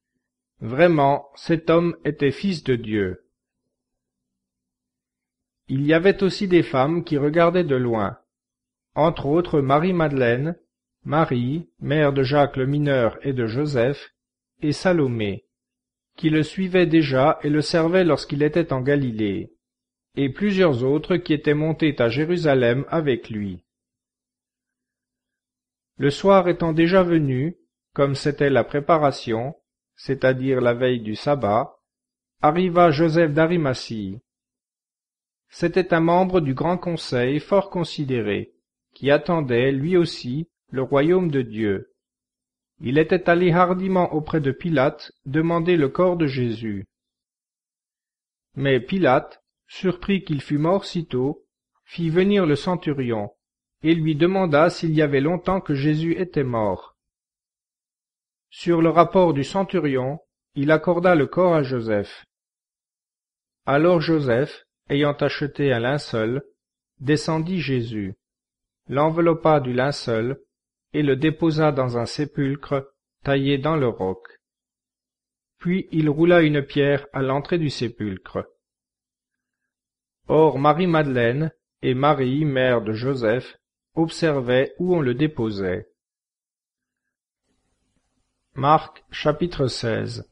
« Vraiment, cet homme était fils de Dieu. » Il y avait aussi des femmes qui regardaient de loin, entre autres Marie-Madeleine, Marie, mère de Jacques le mineur et de Joseph, et Salomé, qui le suivaient déjà et le servaient lorsqu'il était en Galilée, et plusieurs autres qui étaient montés à Jérusalem avec lui. Le soir étant déjà venu, comme c'était la préparation, c'est-à-dire la veille du sabbat, arriva Joseph d'Arimathie. C'était un membre du grand conseil fort considéré, qui attendait, lui aussi, le royaume de Dieu. Il était allé hardiment auprès de Pilate demander le corps de Jésus. Mais Pilate, surpris qu'il fût mort si tôt, fit venir le centurion, et lui demanda s'il y avait longtemps que Jésus était mort. Sur le rapport du centurion, il accorda le corps à Joseph. Alors Joseph, ayant acheté un linceul, descendit Jésus, l'enveloppa du linceul, et le déposa dans un sépulcre taillée dans le roc. Puis il roula une pierre à l'entrée du sépulcre. Or Marie-Madeleine et Marie, mère de Joseph, observaient où on le déposait. Marc chapitre 16.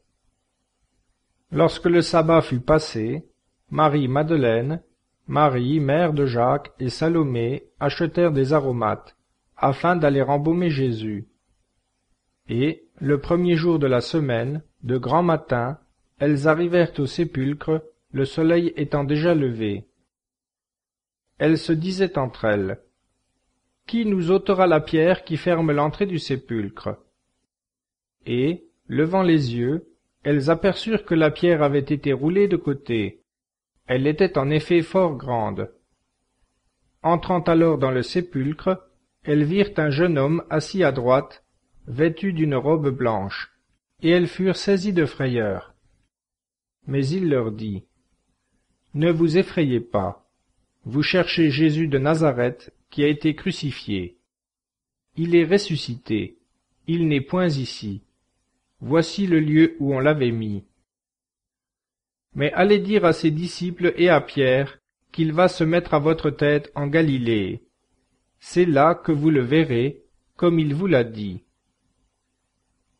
Lorsque le sabbat fut passé, Marie-Madeleine, Marie, mère de Jacques et Salomé achetèrent des aromates, afin d'aller embaumer Jésus. Et, le premier jour de la semaine, de grand matin, elles arrivèrent au sépulcre, le soleil étant déjà levé. Elles se disaient entre elles, « Qui nous ôtera la pierre qui ferme l'entrée du sépulcre ?» Et, levant les yeux, elles aperçurent que la pierre avait été roulée de côté. Elle était en effet fort grande. Entrant alors dans le sépulcre, elles virent un jeune homme assis à droite, vêtu d'une robe blanche, et elles furent saisies de frayeur. Mais il leur dit, « Ne vous effrayez pas, vous cherchez Jésus de Nazareth qui a été crucifié. Il est ressuscité, il n'est point ici. Voici le lieu où on l'avait mis. Mais allez dire à ses disciples et à Pierre qu'il va se mettre à votre tête en Galilée. C'est là que vous le verrez, comme il vous l'a dit. »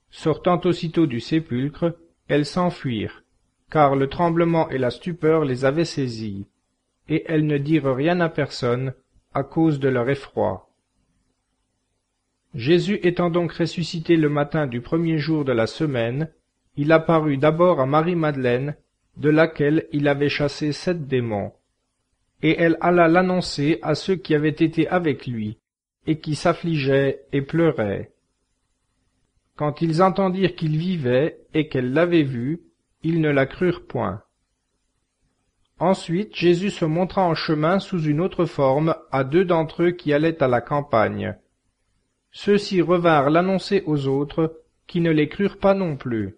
Sortant aussitôt du sépulcre, elles s'enfuirent, car le tremblement et la stupeur les avaient saisies, et elles ne dirent rien à personne à cause de leur effroi. Jésus étant donc ressuscité le matin du premier jour de la semaine, il apparut d'abord à Marie-Madeleine, de laquelle il avait chassé 7 démons. Et elle alla l'annoncer à ceux qui avaient été avec lui, et qui s'affligeaient et pleuraient. Quand ils entendirent qu'il vivait et qu'elle l'avait vu, ils ne la crurent point. Ensuite Jésus se montra en chemin sous une autre forme à 2 d'entre eux qui allaient à la campagne. Ceux-ci revinrent l'annoncer aux autres, qui ne les crurent pas non plus.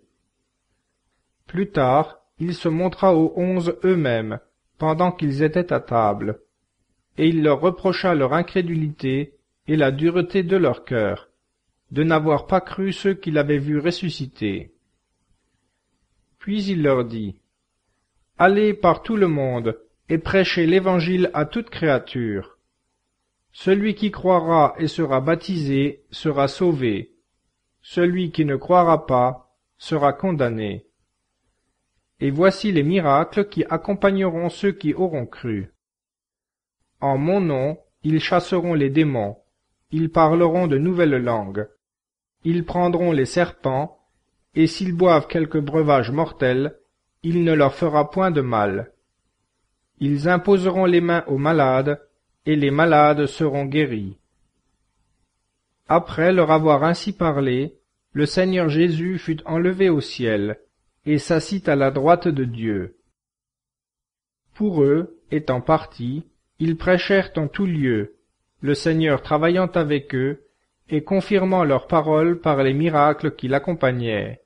Plus tard, il se montra aux 11 eux-mêmes, pendant qu'ils étaient à table, et il leur reprocha leur incrédulité et la dureté de leur cœur, de n'avoir pas cru ceux qui l'avaient vu ressusciter. Puis il leur dit, « Allez par tout le monde, et prêchez l'Évangile à toute créature. Celui qui croira et sera baptisé sera sauvé. Celui qui ne croira pas sera condamné. Et voici les miracles qui accompagneront ceux qui auront cru. En mon nom, ils chasseront les démons, ils parleront de nouvelles langues, ils prendront les serpents, et s'ils boivent quelque breuvage mortel, il ne leur fera point de mal. Ils imposeront les mains aux malades, et les malades seront guéris. » Après leur avoir ainsi parlé, le Seigneur Jésus fut enlevé au ciel, et s'assit à la droite de Dieu. Pour eux, étant partis, ils prêchèrent en tout lieu, le Seigneur travaillant avec eux, et confirmant leurs paroles par les miracles qui l'accompagnaient.